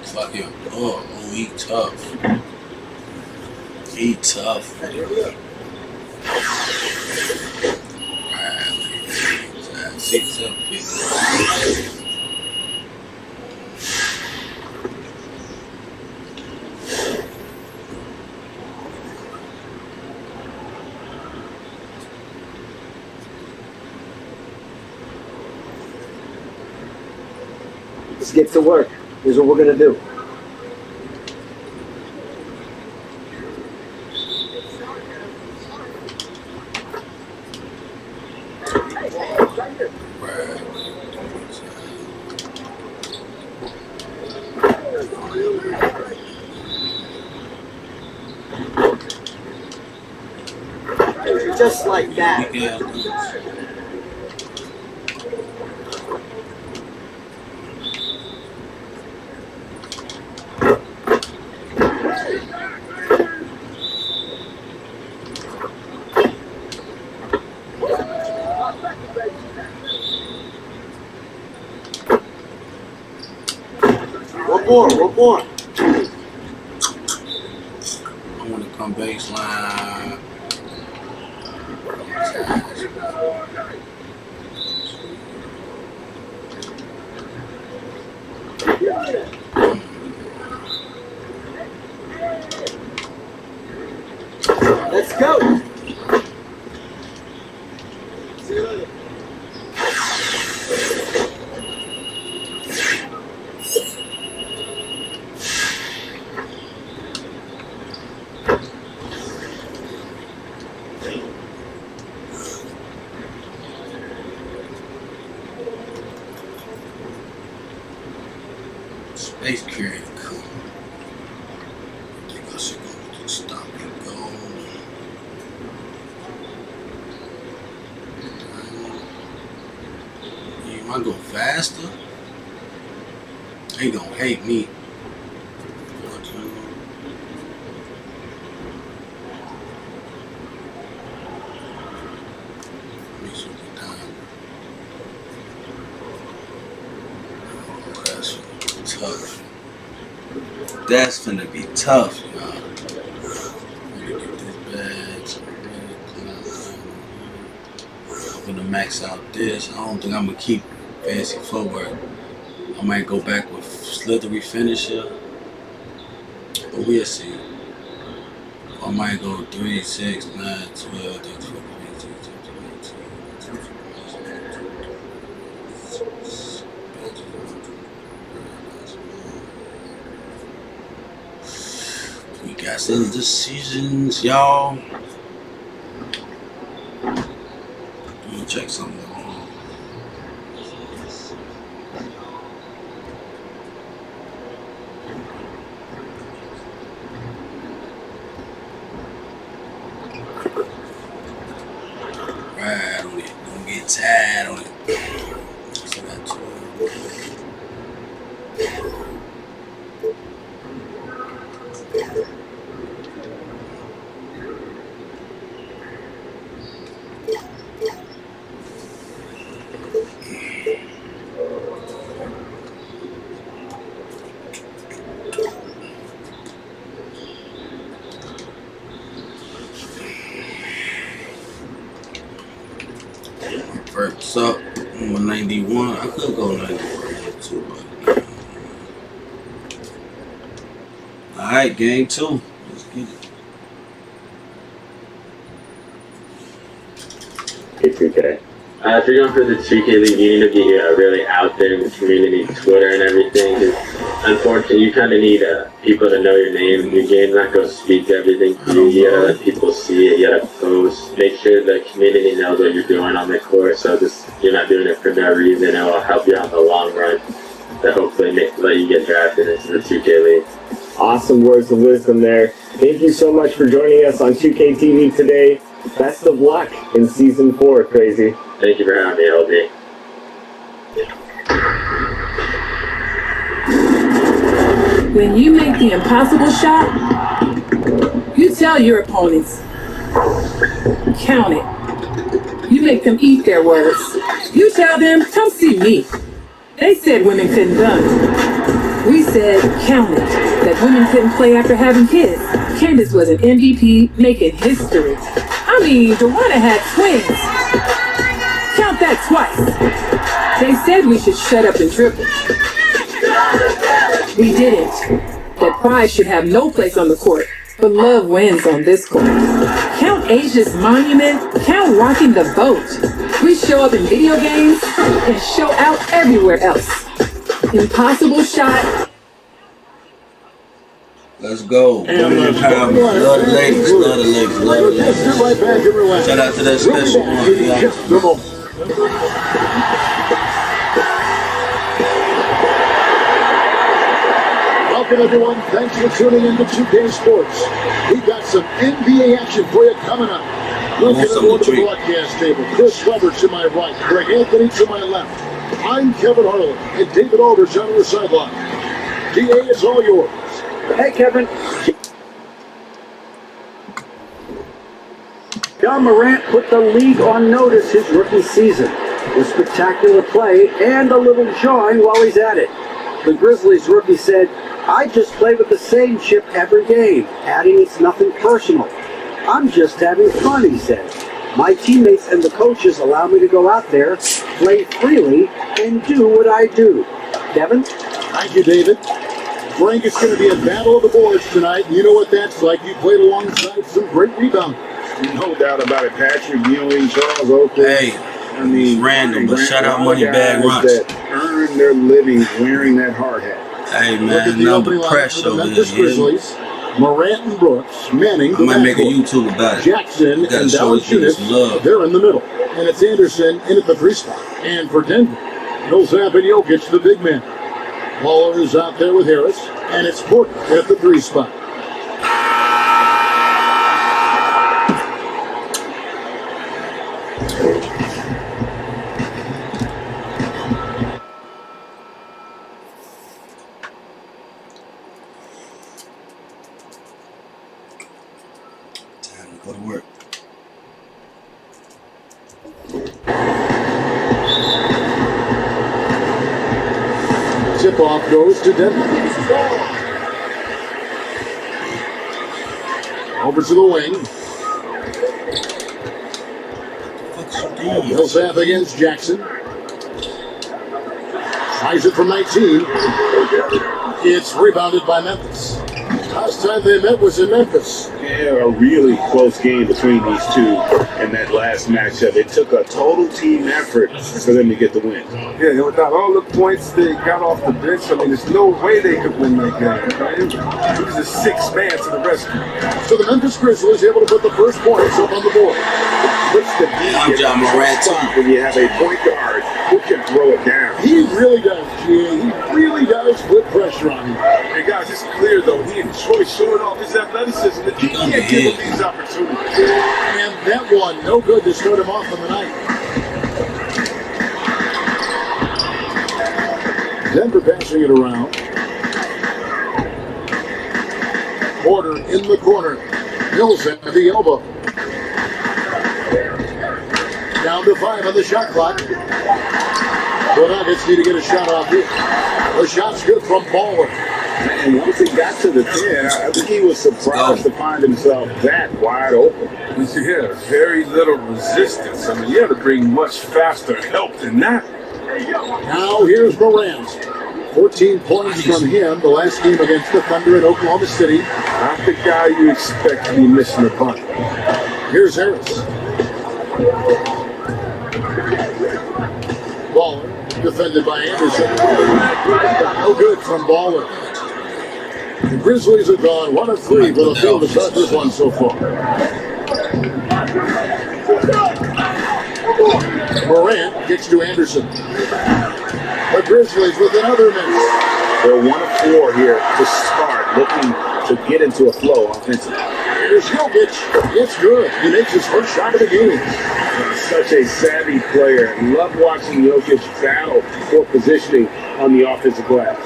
Fuck him. Oh, he tough. He tough. Six up, Let's get to work. Here's what we're gonna do. Just like that. Yeah. One more. I want to come baseline. Let's go. Space carrier cool. I think I should go to stop and go. You might go faster. They gonna hate me. That's finna be tough, y'all. I'm gonna max out this. I don't think I'm gonna keep fancy footwork. I might go back with slithery finisher, but we'll see. I might go 3, 6, 9, 12, 13, 14, 15, 16, 18, we got some decisions, y'all. Let me check something. Ride on it. Don't get tired on it. So got 12. First up, 191. I could go 94 too, but alright, game 2. Let's get it. Hey, 2K. If you're going for the 2K League, you need to be really out there in the community, Twitter and everything. Cause unfortunately, you kind of need people to know your name. Your game's not going to speak to everything for you. You gotta let people see it. You gotta post. Make sure the community knows what you're doing on the court. So you're not doing it for no reason. It will help you out in the long run to hopefully let you get drafted into the 2K League. Awesome words of wisdom there. Thank you so much for joining us on 2K TV today. Best of luck in Season 4, Crazy. Thank you for having me, LD. When you make the impossible shot, you tell your opponents, count it. You make them eat their words. You tell them, come see me. They said women couldn't dunk. We said, count it, that women couldn't play after having kids. Candace was an MVP making history. I mean, Joanna had twins. Count that twice. They said we should shut up and dribble. We didn't. That pride should have no place on the court, but love wins on this court. Count Asia's monument. Count rocking the boat. We show up in video games and show out everywhere else. Impossible shot. Let's go. Love the ladies. Shout out to that special one. Welcome, everyone. Thanks for tuning in to 2K Sports. We got some NBA action for you coming up. Looking at something one to to the drink. broadcast table. Chris Webber to my right. Greg Anthony to my left. I'm Kevin Harlan, and David Aldridge on the sideline. DA, it's all yours. Hey, Kevin. John Morant put the league on notice his rookie season with spectacular play and a little jawing while he's at it. The Grizzlies rookie said, "I just play with the same chip every game," adding it's nothing personal. "I'm just having fun," he said. "My teammates and the coaches allow me to go out there, play freely, and do what I do." Kevin? Thank you, David. Frank, it's going to be a battle of the boards tonight. You know what that's like. You played alongside some great rebounders. No doubt about it. Patrick Ewing, Charles Oakley. Hey, I mean, random, but shout out all the Moneybag guys Runs. that earn their living wearing that hard hat. Hey, Look at man, the number opening lineup pressure for the over Memphis here. Yeah. Grizzlies. Morant and Brooks, Manning, I the might make a backcourt. YouTube about it. Jackson Gotta and show these niggas some Valanciunas, love. they're in the middle. And it's Anderson in at the 3 spot. And for Denver, Millsap and Jokic, the big man. Waller is out there with Harris. And it's Porter at the 3 spot. Time to go to work. Tip-off goes to Denver. Over to the wing. What's you doing? Millsap against Jackson. Tries it from 19. It's rebounded by Memphis. Last time they met was in Memphis. Yeah, a really close game between these two in that last matchup. It took a total team effort for them to get the win. Yeah, and without all the points they got off the bench, I mean, there's no way they could win that game. It was a 6-man to the rescue. So the Memphis Grizzlies able to put the first points up on the board. Puts the beat I'm John Morant, too. when you have a point guard who can throw it down. He really does, G.A. He really does put pressure on him. Hey, guys, it's clear, though, he enjoys showing off his athleticism. He can't give him these opportunities. And that one, no good to start him off on the night. Denver passing it around. Porter in the corner. Millsap at the elbow. Down to 5 on the shot clock. The Nuggets need to get a shot off here. The shot's good from Baller. And once he got to the 10, I think he was surprised to find himself that wide open. You see here, very little resistance. I mean, you had to bring much faster help than that. Now here's Morant. 14 points from him the last game against the Thunder in Oklahoma City. Not the guy you expect to be missing a bunt. Here's Harris. Baller, defended by Anderson. No good from Baller. The Grizzlies have gone 1 of 3 for the field to start this one so far. Morant gets to Anderson. The Grizzlies with another miss. They're 1 of 4 here to start, looking to get into a flow offensively. Here's Jokic. It's good. He makes his first shot of the game. Such a savvy player. Love watching Jokic battle for positioning on the offensive glass.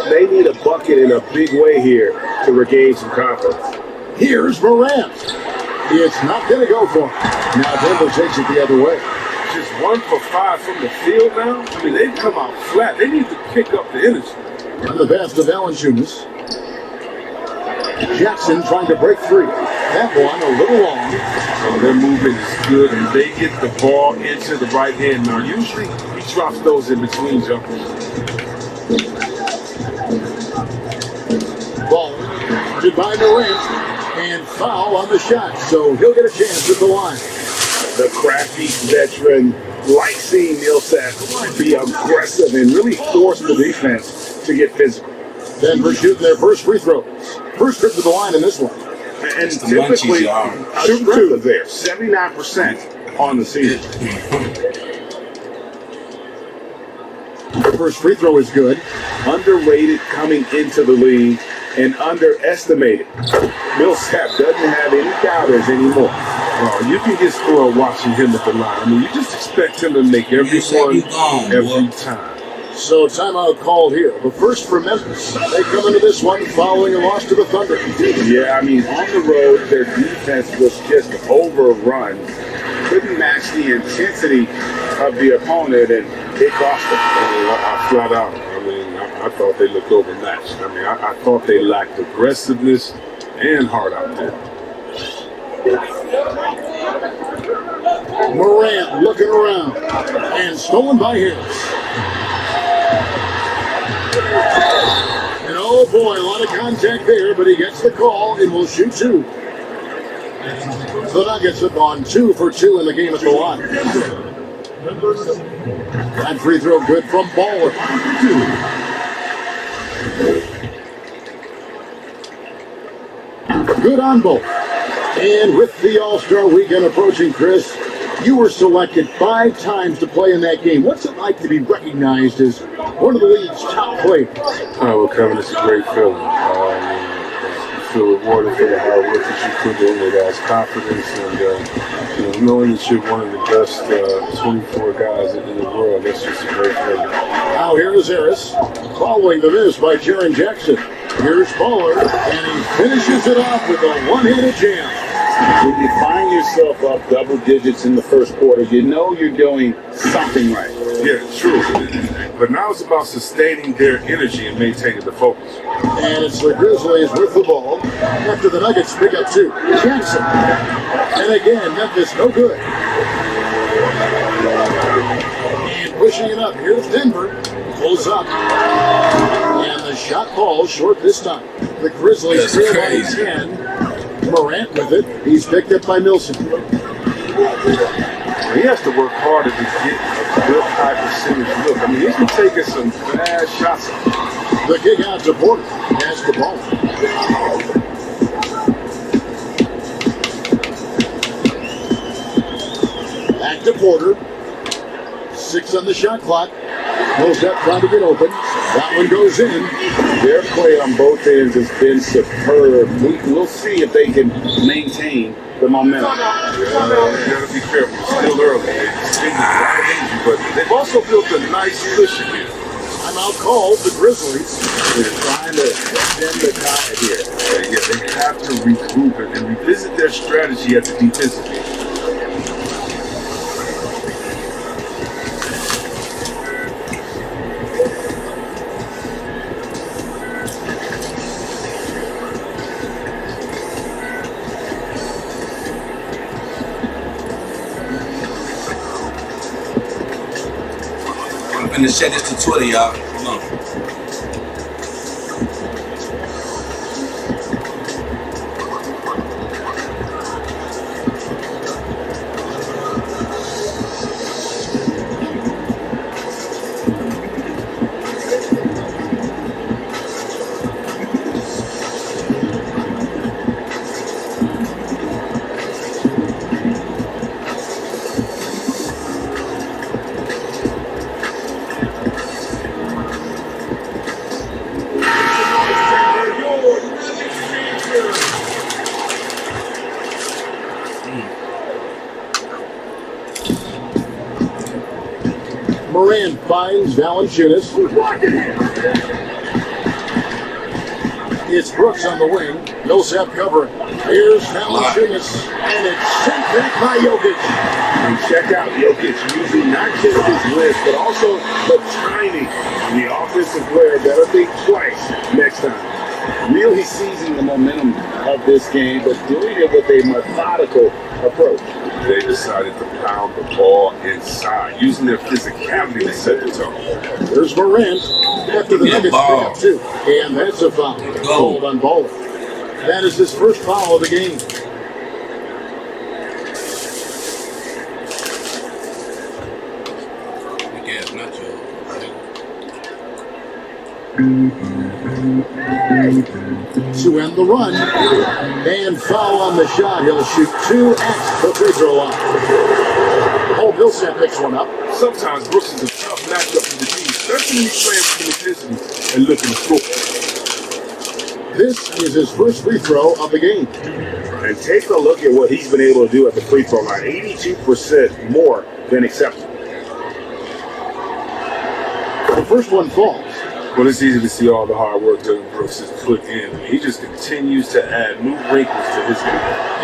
They need a bucket in a big way here to regain some confidence. Here's Morant. It's not going to go for him. Now Denver takes it the other way. Just 1 for 5 from the field now. I mean, they've come out flat. They need to pick up the energy. On the pass to Valanciunas. Jackson trying to break free. That one a little long. So their movement is good, and they get the ball into the right hand. Now, usually he drops those in between jumpers. Ball to by Morant. And foul on the shot. So he'll get a chance at the line. The crafty veteran likes seeing Millsap be aggressive and really force the defense to get physical. Denver shooting their first free throws. First trip to the line in this one. And the typically, munchies, y'all. shooting 2 there, 79% on the season. The first free throw is good. Underrated coming into the league and underestimated. Millsap doesn't have any doubters anymore. Oh, you can get spoiled watching him at the line. I mean, you just expect him to make every one every time. So timeout called here. The first for Memphis. They come into this one following a loss to the Thunder. Yeah, I mean, on the road, their defense was just overrun. Couldn't match the intensity of the opponent, and it cost them. I flat out. I mean, I thought they looked overmatched. I mean, I thought they lacked aggressiveness and heart out there. Morant looking around and stolen by Harris. And oh boy, a lot of contact there, but he gets the call and will shoot two. The Nuggets have gone 2 for 2 in the game at the line. That free throw good from Baller. Good on both. And with the All-Star Weekend approaching, Chris, you were selected 5 times to play in that game. What's it like to be recognized as one of the league's top players? Oh, well, Kevin, it's a great feeling. You feel rewarded for the hard work that you put in. It adds confidence, and knowing that you're one of the best 24 guys in the world, that's just a great feeling. Now here is Harris, following the miss by Jaren Jackson. Here's Baller, and he finishes it off with a one-handed jam. When you find yourself up double digits in the first quarter, you know you're doing something right. Yeah, true. But now it's about sustaining their energy and maintaining the focus. And it's the Grizzlies with the ball after the Nuggets pick up 2. Jackson. And again, Memphis no good. And pushing it up. Here's Denver. Pulls up. And the shot falls short this time. The Grizzlies trail by 10. Morant with it. He's picked up by Milson. He has to work harder to get a good high percentage look. I mean, he's been taking some bad shots. The kick out to Porter. Has the ball. Back to Porter. 6 on the shot clock. Goes up trying to get open. That one goes in. Their play on both ends has been superb. We'll see if they can maintain the momentum. You gotta be careful. It's still early. But they've also built a nice cushion here. Timeout called the Grizzlies. They're trying to extend the tide here. Yeah, they have to regroup and revisit their strategy at the defensive end. I'm gonna share this to Twitter, y'all. Come on. Moran finds Valanciunas. It's Brooks on the wing. Millsap covering. Here's Valanciunas, and it's sent back by Jokic. And check out Jokic using not just his list, but also the timing. The offensive player better think twice next time. Really seizing the momentum of this game, but doing it with a methodical approach. They decided to pound the ball inside, using their physicality to set the tone. There's Morant after the Nuggets pick up 2. And that's a foul. Called on Baller. That is his first foul of the game. To end the run, and foul on the shot. He'll shoot 2 at the free throw line. Oh, Millsap picks one up. Sometimes Brooks is a tough matchup in the team, especially when he's playing with intensity and looking to score. This is his first free throw of the game. And take a look at what he's been able to do at the free throw line. 82% more than acceptable. The first one falls. Well, it's easy to see all the hard work that Brooks has put in. He just continues to add new wrinkles to his game.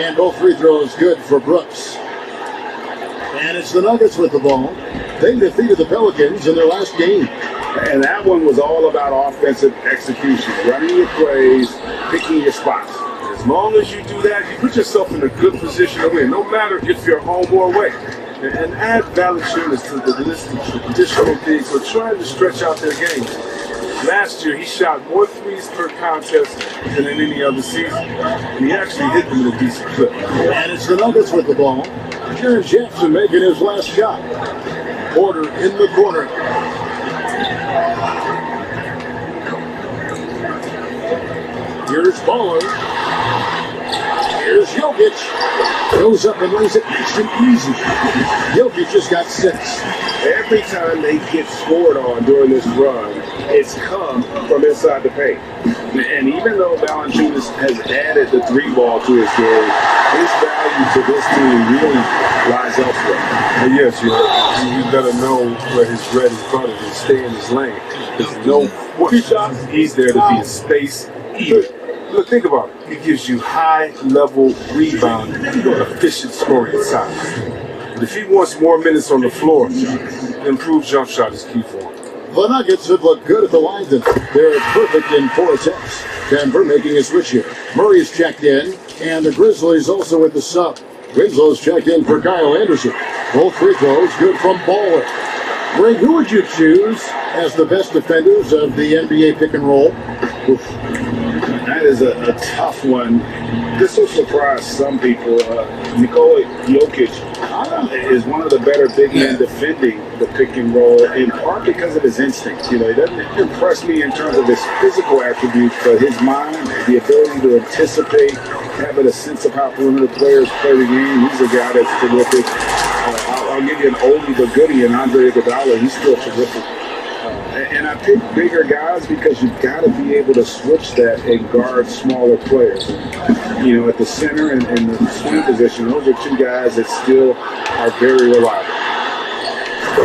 And both free throws good for Brooks. And it's the Nuggets with the ball. They defeated the Pelicans in their last game. And that one was all about offensive execution, running your plays, picking your spots. As long as you do that, you put yourself in a good position to win, no matter if you're home or away. And add Valanciunas to the list of traditional bigs who are trying to stretch out their games. Last year, he shot more threes per contest than in any other season. And he actually hit them in a decent clip. And it's the Nuggets with the ball. Jaren Jackson making his last shot. Porter in the corner. Here's Baller. Here's Jokic. Goes up and lays it nice and easy. Jokic just got 6. Every time they get scored on during this run, it's come from inside the paint. And even though Valanciunas has added the 3-ball to his game, his value to this team really lies elsewhere. And yes, you better know where his bread is buttered and stay in his lane. There's no question he's there to be a space eater. Look, think about it. He gives you high-level rebound, efficient scoring inside. But if he wants more minutes on the floor, improved jump shot is key for him. The Nuggets have looked good at the line tonight. They're perfect in 4 attempts. Denver making a switch here. Murray's checked in, and the Grizzlies also with the sub. Winslow's checked in for Kyle Anderson. Both free throws good from Baller. Greg, who would you choose as the best defenders of the NBA pick and roll? Oof. That is a tough one. This will surprise some people. Nikola Jokic is one of the better big men defending the pick and roll, in part because of his instincts. You know, he doesn't impress me in terms of his physical attributes, but his mind, the ability to anticipate, having a sense of how perimeter players play the game. He's a guy that's terrific. I'll give you an oldie but goodie in Andre Iguodala. He's still terrific. And I pick bigger guys because you've got to be able to switch that and guard smaller players. You know, at the center and the swing position, those are 2 guys that still are very reliable.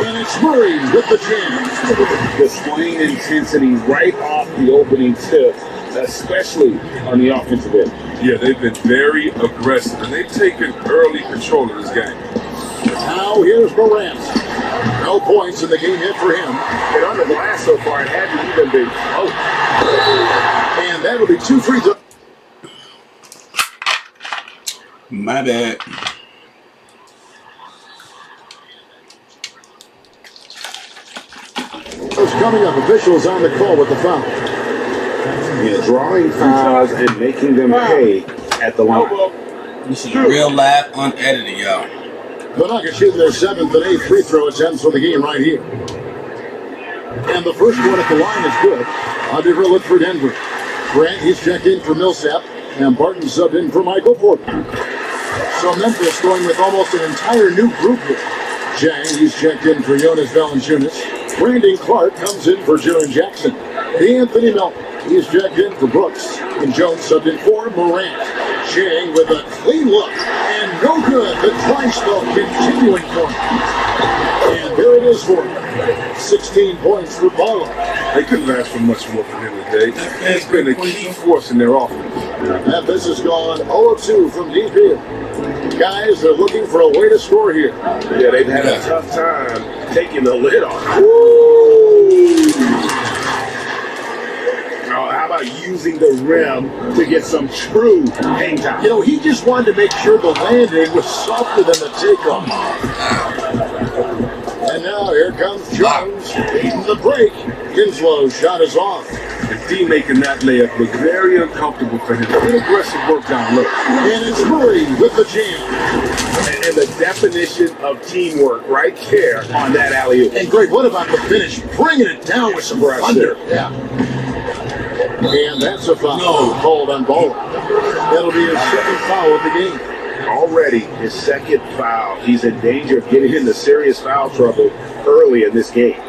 And it's Murray with the jam. The swing intensity right off the opening tip, especially on the offensive end. Yeah, they've been very aggressive, and they've taken early control of this game. Now here's Morant. No points in the game yet for him. And on the glass so far, it hadn't even been close. And that'll be 2 free throws. My bad. Coming up, officials on the call with the foul. Yeah, drawing fouls and making them pay at the line. This is real live, unedited, y'all. The Nuggets shooting their 7th and 8th free throw attempts for the game right here. And the first one at the line is good. I'll give her a look for Denver. Grant, he's checked in for Millsap, and Barton subbed in for Michael Porter. So Memphis going with almost an entire new group here. Jang, he's checked in for Jonas Valanciunas. Brandon Clark comes in for Jaren Jackson. Anthony Melton, he's checked in for Brooks. And Jones subbed in for Morant. Jang with a clean look. And no good. The dry spell continuing for him. And there it is for him. 16 points for Baller. They couldn't ask for much more from him today. He's been a key force in their offense. Memphis has gone 0-2 from deep here. Guys, they're looking for a way to score here. Yeah, they've had a tough time taking the lid off. Oh, how about using the rim to get some true hang time? You know, he just wanted to make sure the landing was softer than the takeoff. And now here comes Jones beating the break. Kinslow's shot is off. And D making that layup look very uncomfortable for him. Good aggressive work down low. And it's Murray with the jam. And the definition of teamwork right there on that alley-oop. And Greg, what about the finish? Bringing it down with some thunder. Yeah. And that's a foul called on Baller. That'll be his 2nd foul of the game. Already his 2nd foul. He's in danger of getting into serious foul trouble early in this game.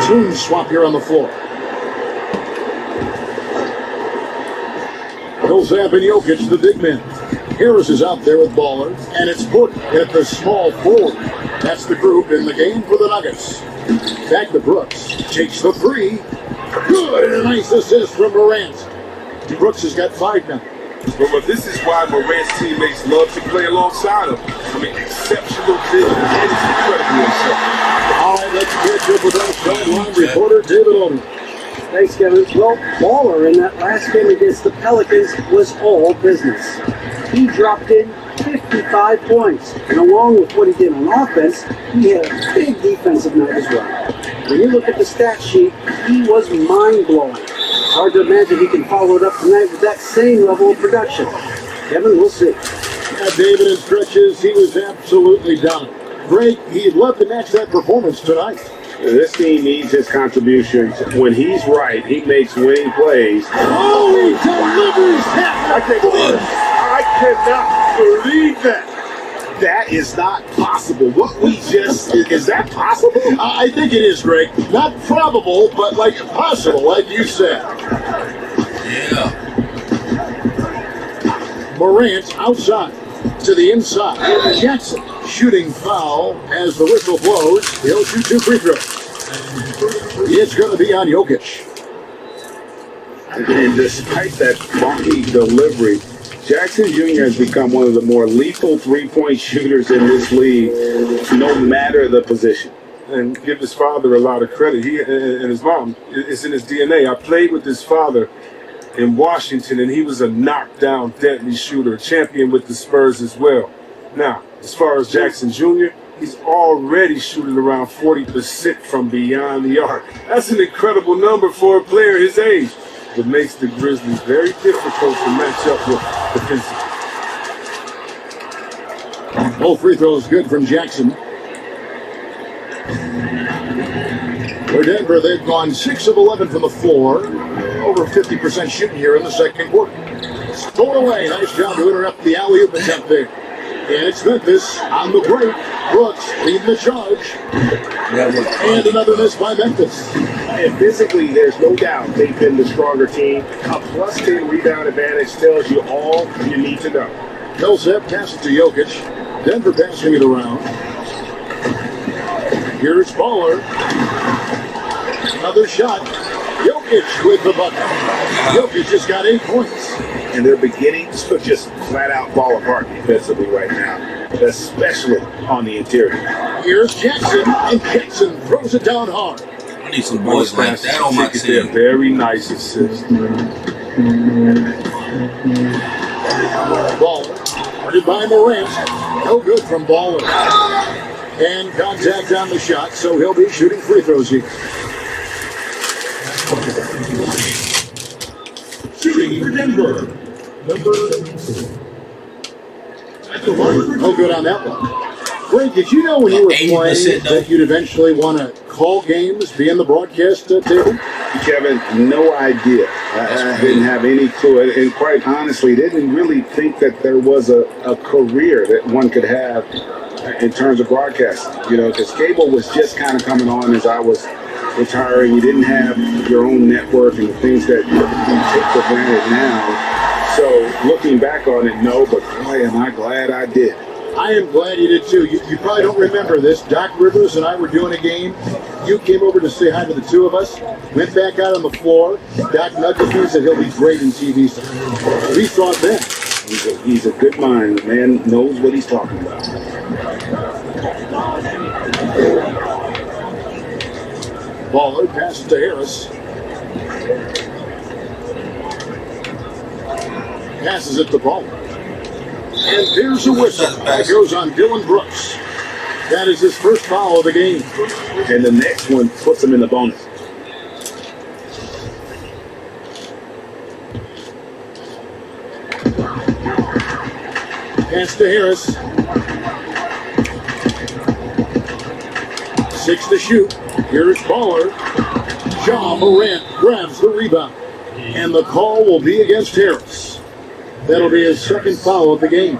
platoon swap here on the floor. Millsap and Jokic, the big men. Harris is out there with Baller, and it's Hood at the small forward. That's the group in the game for the Nuggets. Back to Brooks. Takes the three. Good, and a nice assist from Morant. Brooks has got 5 now. But this is why Morant's teammates love to play alongside him. I mean, exceptional vision, and he's incredibly himself. All right, let's catch up with our sideline reporter, David Oden. Thanks, Kevin. Well, Baller in that last game against the Pelicans was all business. He dropped in 55 points, and along with what he did on offense, he had a big defensive night as well. When you look at the stat sheet, he was mind-blowing. Hard to imagine he can follow it up tonight with that same level of production. Kevin, we'll see. Yeah, David, in stretches, he was absolutely done. Great. He'd love to match that performance tonight. This team needs his contributions. When he's right, he makes winning plays. Oh, he delivers that. I can't believe it. I cannot believe that. That is not possible. What we just, is that possible? I think it is, Greg. Not probable, but like possible, like you said. Yeah. Morant outside to the inside. Jackson shooting foul as the whistle blows. He'll shoot 2 free throws. It's going to be on Jokic. And despite that funky delivery, Jackson Jr. has become one of the more lethal three-point shooters in this league, no matter the position. And give his father a lot of credit. He and his mom, it's in his DNA. I played with his father in Washington, and he was a knockdown, deadly shooter, champion with the Spurs as well. Now, as far as Jackson Jr., he's already shooting around 40% from beyond the arc. That's an incredible number for a player his age. It makes the Grizzlies very difficult to match up with defensively. Both free throws good from Jackson. For Denver, they've gone 6 of 11 from the floor. Over 50% shooting here in the second quarter. Stolen away. Nice job to interrupt the alley-oop attempt there. And it's Memphis on the break. Brooks leading the charge. And another miss by Memphis. And physically, there's no doubt they've been the stronger team. A +10 rebound advantage tells you all you need to know. Millsap passes to Jokic. Denver passing it around. Here's Baller. Another shot. Jokic with the bucket. Jokic just got 8 points. And they're beginning to just flat out fall apart defensively right now, especially on the interior. Here's Jackson, and Jackson throws it down hard. I need some boys like that on my team. Very nice assist. Ball guarded by Morant. No good from Baller. And contact on the shot, so he'll be shooting free throws here. Shooting for Denver. No good on that one. Greg, did you know when you were playing that you'd eventually want to call games, be in the broadcast table? Kevin, no idea. I didn't have any clue. And quite honestly, didn't really think that there was a career that one could have in terms of broadcasting. You know, because cable was just kind of coming on as I was retiring. You didn't have your own network and the things that you take for granted now. So looking back on it, no, but boy, am I glad I did. I am glad you did too. You probably don't remember this. Doc Rivers and I were doing a game. You came over to say hi to the two of us. Went back out on the floor. Doc nudged me and said he'll be great in TV stuff. We thought that. He's a good mind. The man knows what he's talking about. Baller passes to Harris. Passes it to Baller. And there's a whistle. It goes on Dylan Brooks. That is his first foul of the game. And the next one puts him in the bonus. Pass to Harris. 6 to shoot. Here's Baller. Ja Morant grabs the rebound. And the call will be against Harris. That'll be his second foul of the game.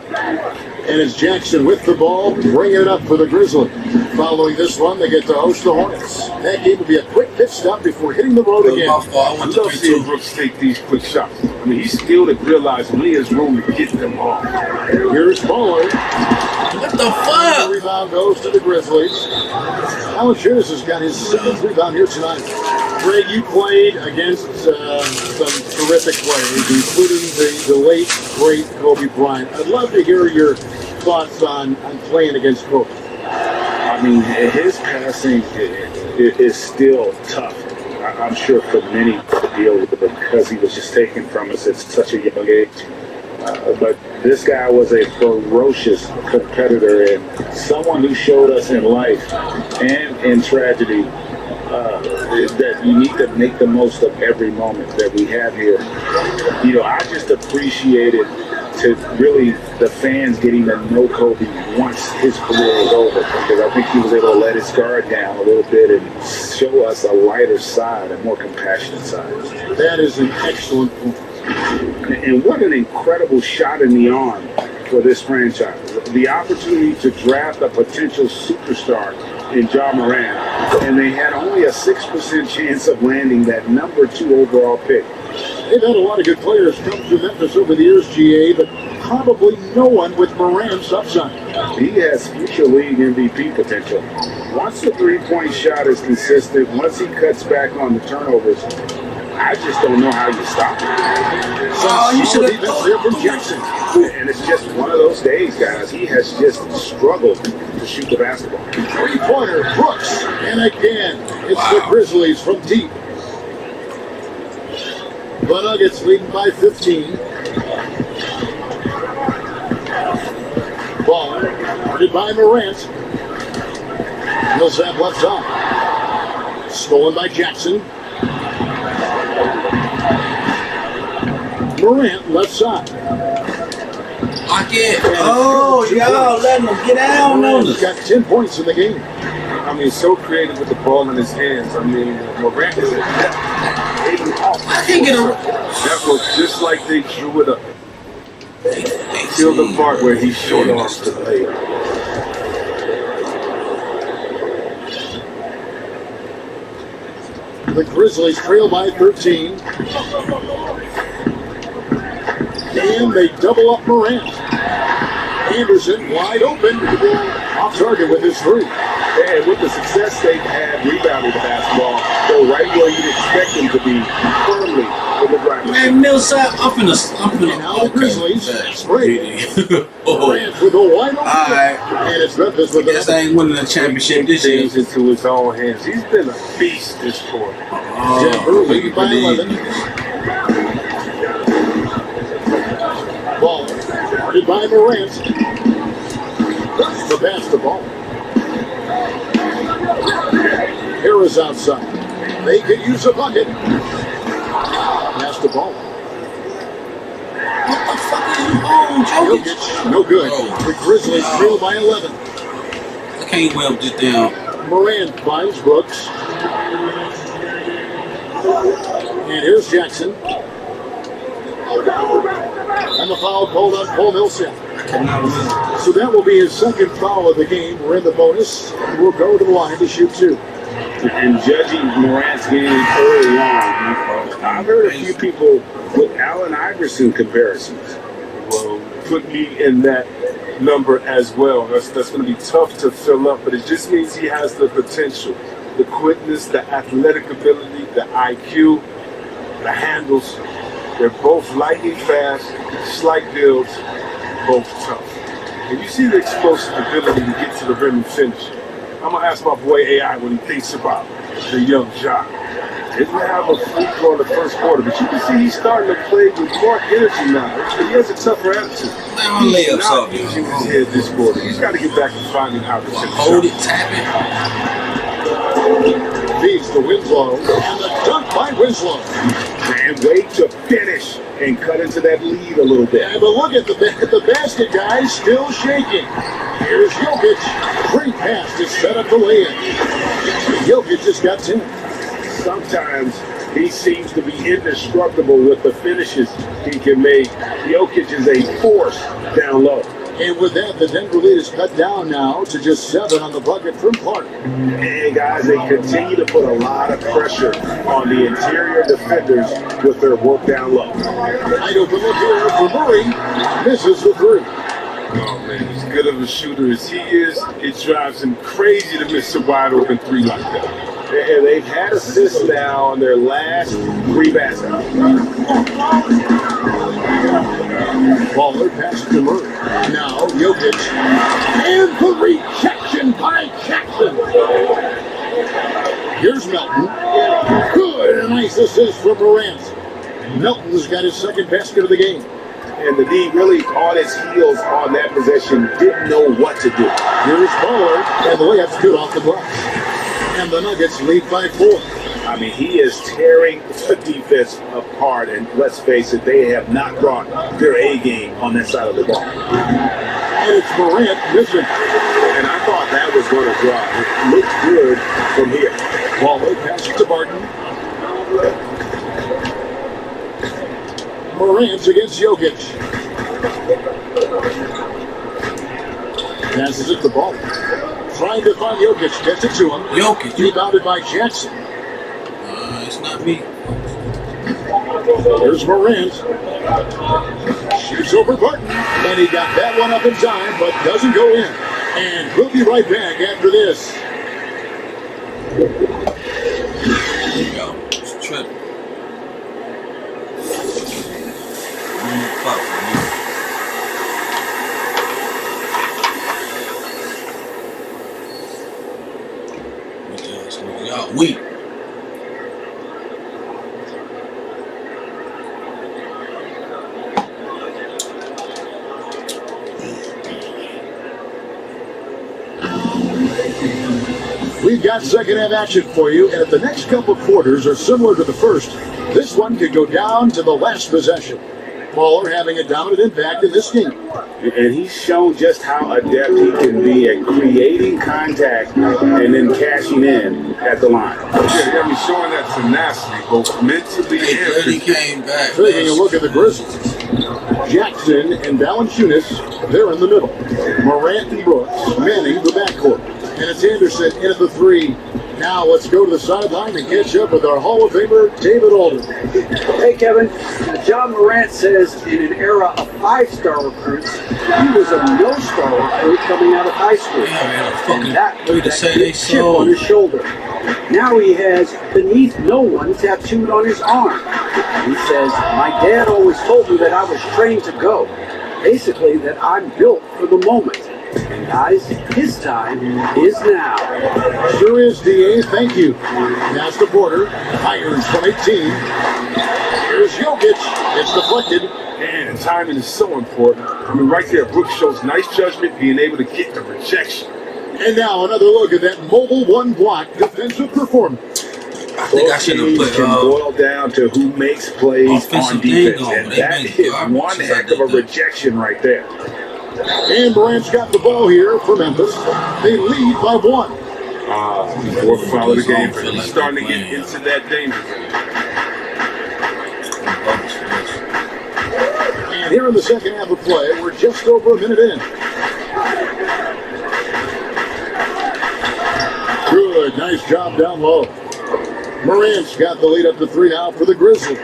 And it's Jackson with the ball, bringing it up for the Grizzlies. Following this one, they get to host the Hornets. That game will be a quick pit stop before hitting the road again. I love seeing Brooks take these quick shots. I mean, he's skilled at realizing when he has room to get them off. Here's Bowler. What the fuck? The rebound goes to the Grizzlies. Alan Shears has got his 7th rebound here tonight. Greg, you played against some terrific players, including the late, great Kobe Bryant. I'd love to hear your thoughts on playing against Kobe. I mean, his passing is still tough. I'm sure for many to deal with it because he was just taken from us at such a young age. But this guy was a ferocious competitor and someone who showed us in life and in tragedy that you need to make the most of every moment that we have here. You know, I just appreciated to really the fans getting to know Kobe once his career was over, because I think he was able to let his guard down a little bit and show us a lighter side, a more compassionate side. That is an excellent point. And what an incredible shot in the arm for this franchise. The opportunity to draft a potential superstar in Ja Morant, and they had only a 6% chance of landing that number 2 overall pick. They've had a lot of good players come through Memphis over the years, GA, but probably no one with Morant's upside. He has future league MVP potential. Once the three-point shot is consistent, once he cuts back on the turnovers, I just don't know how you stop him. You should have been there from Jackson. And it's just one of those days, guys. He has just struggled to shoot the basketball. Three-pointer, Brooks, and again, it's the Grizzlies from deep. The Nuggets leading by 15. Ball guarded by Morant. Millsap left side. Stolen by Jackson. Morant left side. Lock it. Oh, y'all letting him get down on He's us. got 10 points in the game. I mean, so creative with the ball in his hands. I mean, Morant is I can't get a. that was just like they drew it up. Feel the part where he showed off the play. The Grizzlies trail by 13. And they double up Morant. Anderson wide open. Off target with his 3. And with the success they've had rebounding the basketball, they're right where you'd expect them to be, firmly in the driver's seat. Man, Millsap up in the. Now the Grizzlies straight. Oh, Morant with a wide open. alright. And it's Memphis with Guess they ain't winning the championship this year. Things into his own hands. He's been a beast this quarter. Denver leading by 11. Ball guarded by Morant. The pass the ball. Harris outside. They could use a bucket. Pass the ball. What the fuck is you on, Jokic? Jokic, no good. The Grizzlies trail by 11. I can't whelp this down. Morant finds Brooks. And here's Jackson. And the foul called on Paul Millsap. So that will be his second foul of the game. We're in the bonus. And we'll go to the line to shoot 2. And judging Morant's game early on, I've heard a few people with Allen Iverson comparisons. Well, put me in that number as well. That's going to be tough to fill up, but it just means he has the potential, the quickness, the athletic ability, the IQ, the handles. They're both lightning fast, slight builds, both tough. And you see the explosive ability to get to the rim and finish. I'm going to ask my boy AI what he thinks about the young Ja. Didn't have a free throw in the first quarter, but you can see he's starting to play with more energy now. He has a tougher attitude. He's not using his head this quarter. He's got to get back to finding how to hold it, tap it. Feeds to Winslow, and the dunk by Winslow. And wait to finish and cut into that lead a little bit. Yeah, but look at the basket, guys, still shaking. Here's Jokic. Great pass to set up the lay-in. Jokic just got 10. Sometimes he seems to be indestructible with the finishes he can make. Jokic is a force down low. And with that, the Denver lead is cut down now to just 7 on the bucket from Clark. And guys, they continue to put a lot of pressure on the interior defenders with their work down low. Wide open look here for Murray. Misses the three. Oh, man, as good of a shooter as he is, it drives him crazy to miss a wide open three like that. And they've had assists now on their last 3 baskets. Baller passes to Murray. Now Jokic. And the rejection by Jackson. Here's Melton. Good. A nice assist from Morant. Melton's got his second basket of the game. And the D really on its heels on that possession, didn't know what to do. Here's Baller. And the layup's good off the glass. And the Nuggets lead by 4. I mean, he is tearing the defense apart, and let's face it, they have not brought their A game on that side of the ball. And it's Morant missing. And I thought that was going to drop. It looked good from here. Baller passes to Barton. Morant against Jokic. Passes it to Baller. Trying to find Jokic, gets it to him. Jokic. Rebounded by Jackson. It's not me. Here's Morant. Shoots over Barton. And he got that one up in time, but doesn't go in. And we'll be right back after this. There you go. It's a trip. Fuck, man. Y'all weak. We've got second half action for you, and if the next couple quarters are similar to the first, this one could go down to the last possession. Baller having a dominant impact in this game. And he's shown just how adept he can be at creating contact and then cashing in at the line. Yeah, he's showing that tenacity, both mentally and He physically. came back. Taking a look at the Grizzlies. Jackson and Valanciunas, they're in the middle. Morant and Brooks manning the backcourt. And it's Anderson in at the 3. Now let's go to the sideline and catch up with our Hall of Famer, David Alden. Hey, Kevin. John Morant says in an era of 5-star recruits, he was a no-star recruit coming out of high school. And that was that chip on his shoulder. Now he has beneath no one tattooed on his arm. He says, my dad always told me that I was trained to go. Basically, that I'm built for the moment. And guys, his time is now. Sure is, DA. Thank you. Pass to Porter. Fires from 18. Here's Jokic. It's deflected. And timing is so important. I mean, right there, Brooks shows nice judgment, being able to get the rejection. And now another look at that mobile one-block defensive performance. I think I should have put can boil down to who makes plays on defense. And that is one heck of a rejection right there. And Morant's got the ball here for Memphis. They lead by 1. Fourth foul of the game. He's starting to get into that danger zone. And here in the second half of play, we're just over a minute in. Good, nice job down low. Morant's got the lead up to 3 now for the Grizzlies.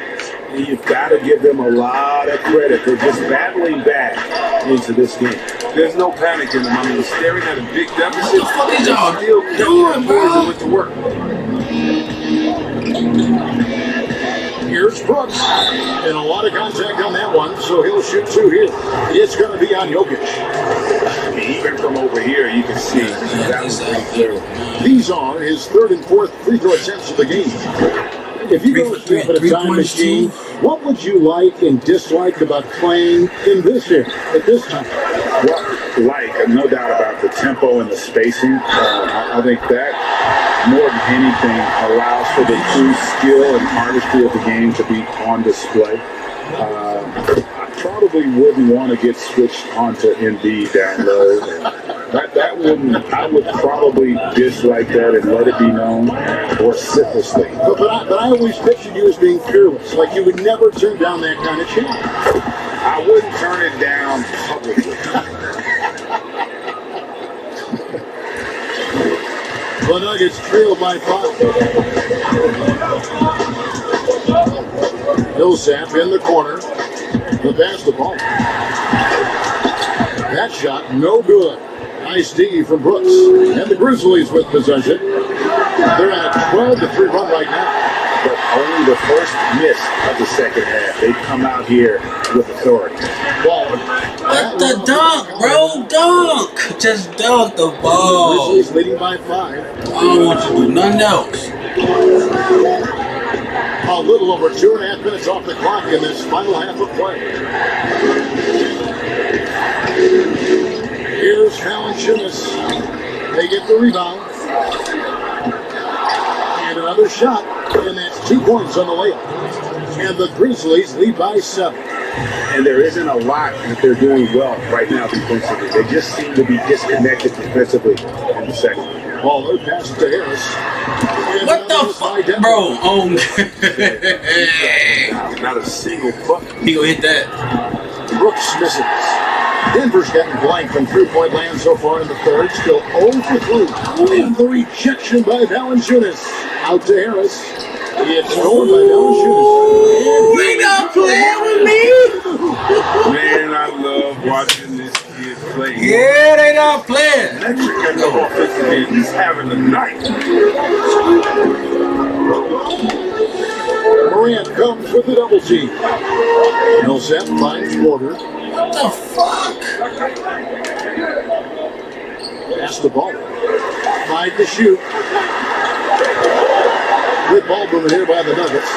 And you've got to give them a lot of credit for just battling back into this game. There's no panic in them. I mean, staring at a big deficit. What the fuck is y'all still doing, bro? Went to work. Here's Brooks. And a lot of contact on that one, so he'll shoot 2 here. It's going to be on Jokic. I mean, even from over here, you can see that was pretty clear. These are his 3rd and 4th free throw attempts of the game. If you go to a time machine, what would you like and dislike about playing in this era at this time? Well, no doubt about the tempo and the spacing. I think that more than anything allows for the true skill and artistry of the game to be on display. I probably wouldn't want to get switched onto Embiid down low. I would probably dislike that and let it be known vociferously. But I always pictured you as being fearless, like you would never turn down that kind of challenge. I wouldn't turn it down publicly. The Nuggets trail by 5. Millsap in the corner. The basketball. That shot, no good. Nice D from Brooks. And the Grizzlies with possession. They're at a 12-3 run right now. But only the first miss of the second half. They come out here with authority. What the dunk, bro? Dunk! Just dunk the ball. Grizzlies leading by 5. I don't want you to do nothing else. A little over 2.5 minutes off the clock in this final half of play. Here's Valanciunas. They get the rebound. And another shot. And that's 2 points on the layup. And the Grizzlies lead by 7. And there isn't a lot that they're doing well right now defensively. They just seem to be disconnected defensively in the second. Baller passes to Harris. And what the fuck, bro? Oh, not a single bucket. He gonna hit that. Brooks misses. Denver's getting blank from three-point land so far in the third. Still 0 for 3. And the rejection by Valanciunas. Out to Harris. It's stolen by Valanciunas. We not playing with me. Man, I love watching this kid play. Yeah, they not playing. Electric at the offensive end. He's having a night. Morant comes with the double team. Millsap finds Porter. What the fuck? Pass the ball. Find to shoot. Good ball movement here by the Nuggets.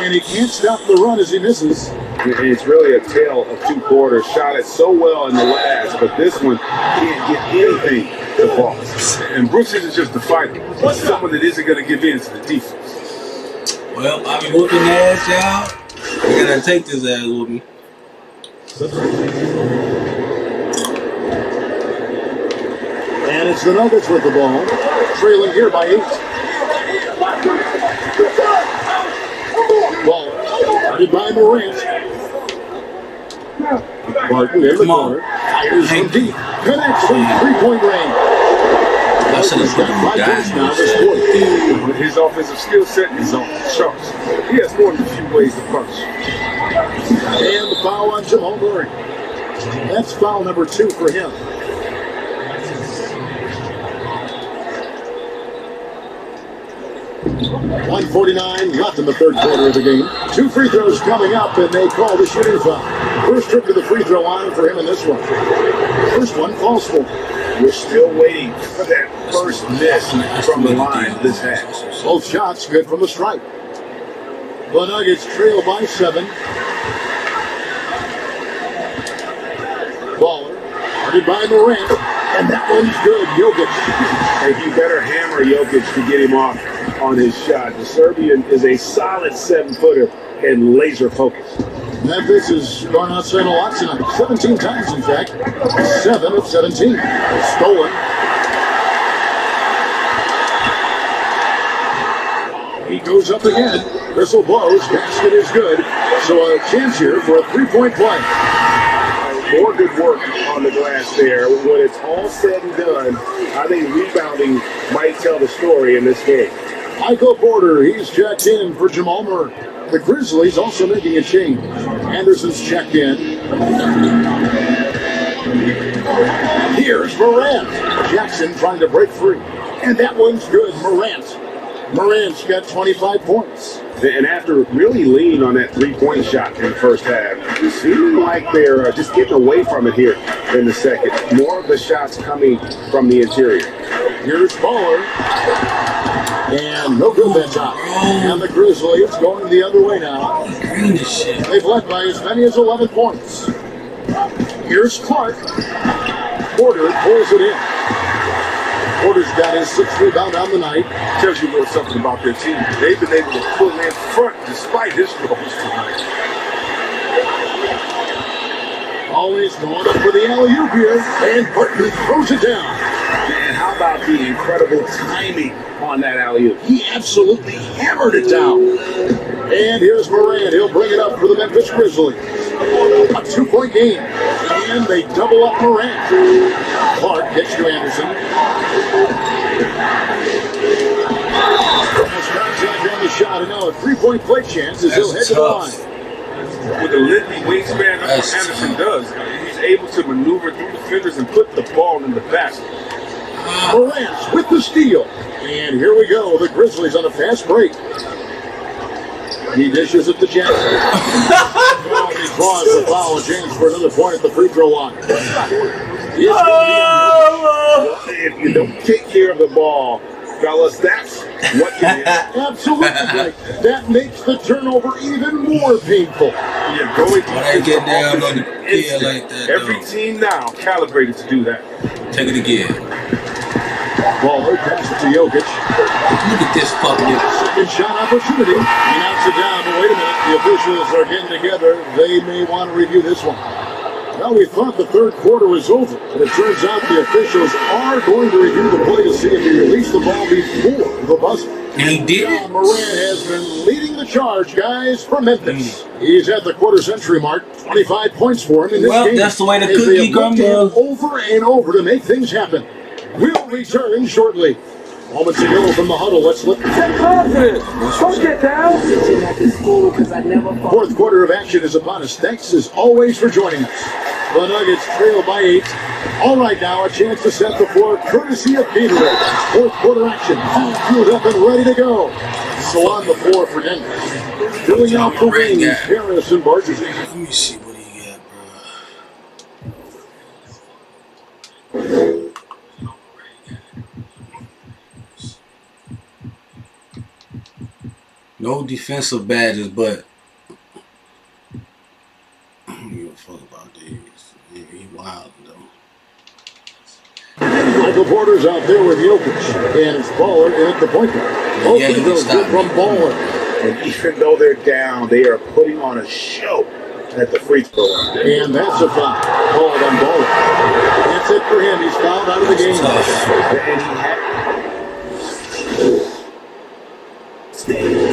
And he can't stop the run as he misses. It's really a tale of 2 quarters. Shot it so well in the last, but this one can't get anything to fall. And Brooks isn't just a fighter. He's someone that isn't going to give in to the defense. Well, I be whooping ass, y'all. I gotta take this ass whooping. And it's the Nuggets with the ball. Trailing here by 8. Ball guarded by Morant. Martin in the corner. Fires from deep. Connects from 3-point range. I should have put him down. His offensive skill set is off the charts. He has more than a few ways to punch. And the foul on Jamal Murray. That's foul number 2 for him. .149 left in the third quarter of the game. 2 free throws coming up, and they call the shooting foul. First trip to the free throw line for him in this one. First one falls for him. We're still waiting for that first miss from the line this half. Both shots good from the stripe. The Nuggets trail by 7. Baller, guarded by Morant, and that one's good. Jokic. And you better hammer Jokic to get him off on his shot. The Serbian is a solid 7-footer and laser focused. Memphis has gone outside a lot tonight. 17 times, in fact. 7 of 17. Stolen. He goes up again. Whistle blows. Basket is good. So a chance here for a 3-point play. More good work on the glass there. When it's all said and done, I think rebounding might tell the story in this game. Michael Porter, he's checked in for Jamal Murray. The Grizzlies also making a change. Anderson's checked in. Here's Morant. Jackson trying to break free. And that one's good. Morant's got 25 points. And after really leaning on that 3-point shot in the first half, seeming like they're just getting away from it here in the second. More of the shots coming from the interior. Here's Baller. And no good that time. And the Grizzlies going the other way now. They've led by as many as 11 points. Here's Clark. Porter pulls it in. Porter's got his 6th rebound on the night. Tells you a little something about their team. They've been able to pull in front despite his struggles tonight. Always going up for the alley-oop here. And Burton throws it down. And how about the incredible timing on that alley-oop? He absolutely hammered it down. And here's Morant. He'll bring it up for the Memphis Grizzlies. A 2-point game. And they double up Morant. Clark gets to Anderson. shot, and now a three-point play chance as he'll head to the line. With the lengthy wingspan, that's what Anderson does. He's able to maneuver through defenders and put the ball in the basket. Morant with the steal. And here we go. The Grizzlies on a fast break. He dishes it to Jackson. He draws the foul. James for another point at the free throw line. If you don't take care of the ball, fellas, that's what you do. Absolutely right. That makes the turnover even more painful. Yeah, going to get down on the field like that. Every team now calibrated to do that. Take it again. Baller passes it to Jokic. Look at this fucking second shot opportunity. He knocks it down. But wait a minute. The officials are getting together. They may want to review this one. Well, we thought the third quarter was over, but it turns out the officials are going to review the play to see if he released the ball before the buzzer. And he did. John Moran has been leading the charge, guys, for Memphis. He's at the quarter century mark. 25 points for him in this game. Well, that's the way the cookie crumbles. Over and over to make things happen. We'll return shortly. Moments ago from the huddle, let's look. Take confidence. Don't get down. Fourth quarter of action is upon us. Thanks as always for joining us. The Nuggets trail by 8. All right, now a chance to set the floor courtesy of Gatorade. Fourth quarter action. All queued up and ready to go. So on the floor for Denver. Filling out the wings, Harris and Barges. Let me see what he got, bro. No defensive badges, but I don't give a fuck about these. He wild though. Michael Porter's out there with Jokic, and it's Baller in at the point guard. Both of those good from Baller. And even though they're down, they are putting on a show at the free throw line. And that's a foul called on Baller. That's it for him. He's fouled out of the game. And he had.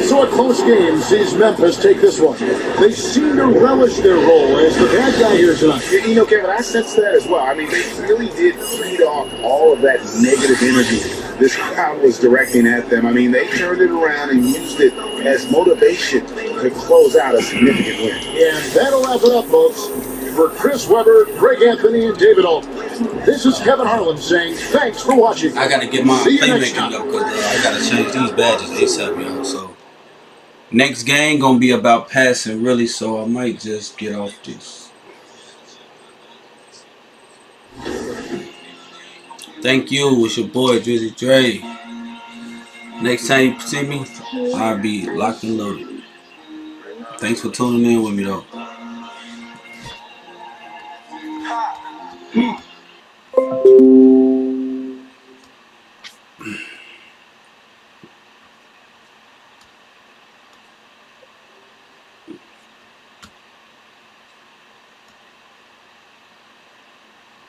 So a close game sees Memphis take this one. They seem to relish their role as the bad guy here tonight. You know, Kevin, I sense that as well. I mean, they really did feed off all of that negative energy this crowd was directing at them. I mean, they turned it around and used it as motivation to close out a significant win. And that'll wrap it up, folks. For Chris Webber, Greg Anthony, and David Alton, this is Kevin Harlan saying thanks for watching. I got to get my playmaking up because I got to change these badges ASAP, y'all. So next game going to be about passing, really, so I might just get off this. Thank you. It's your boy, Drizzy Dre. Next time you see me, I'll be locked and loaded. Thanks for tuning in with me, though.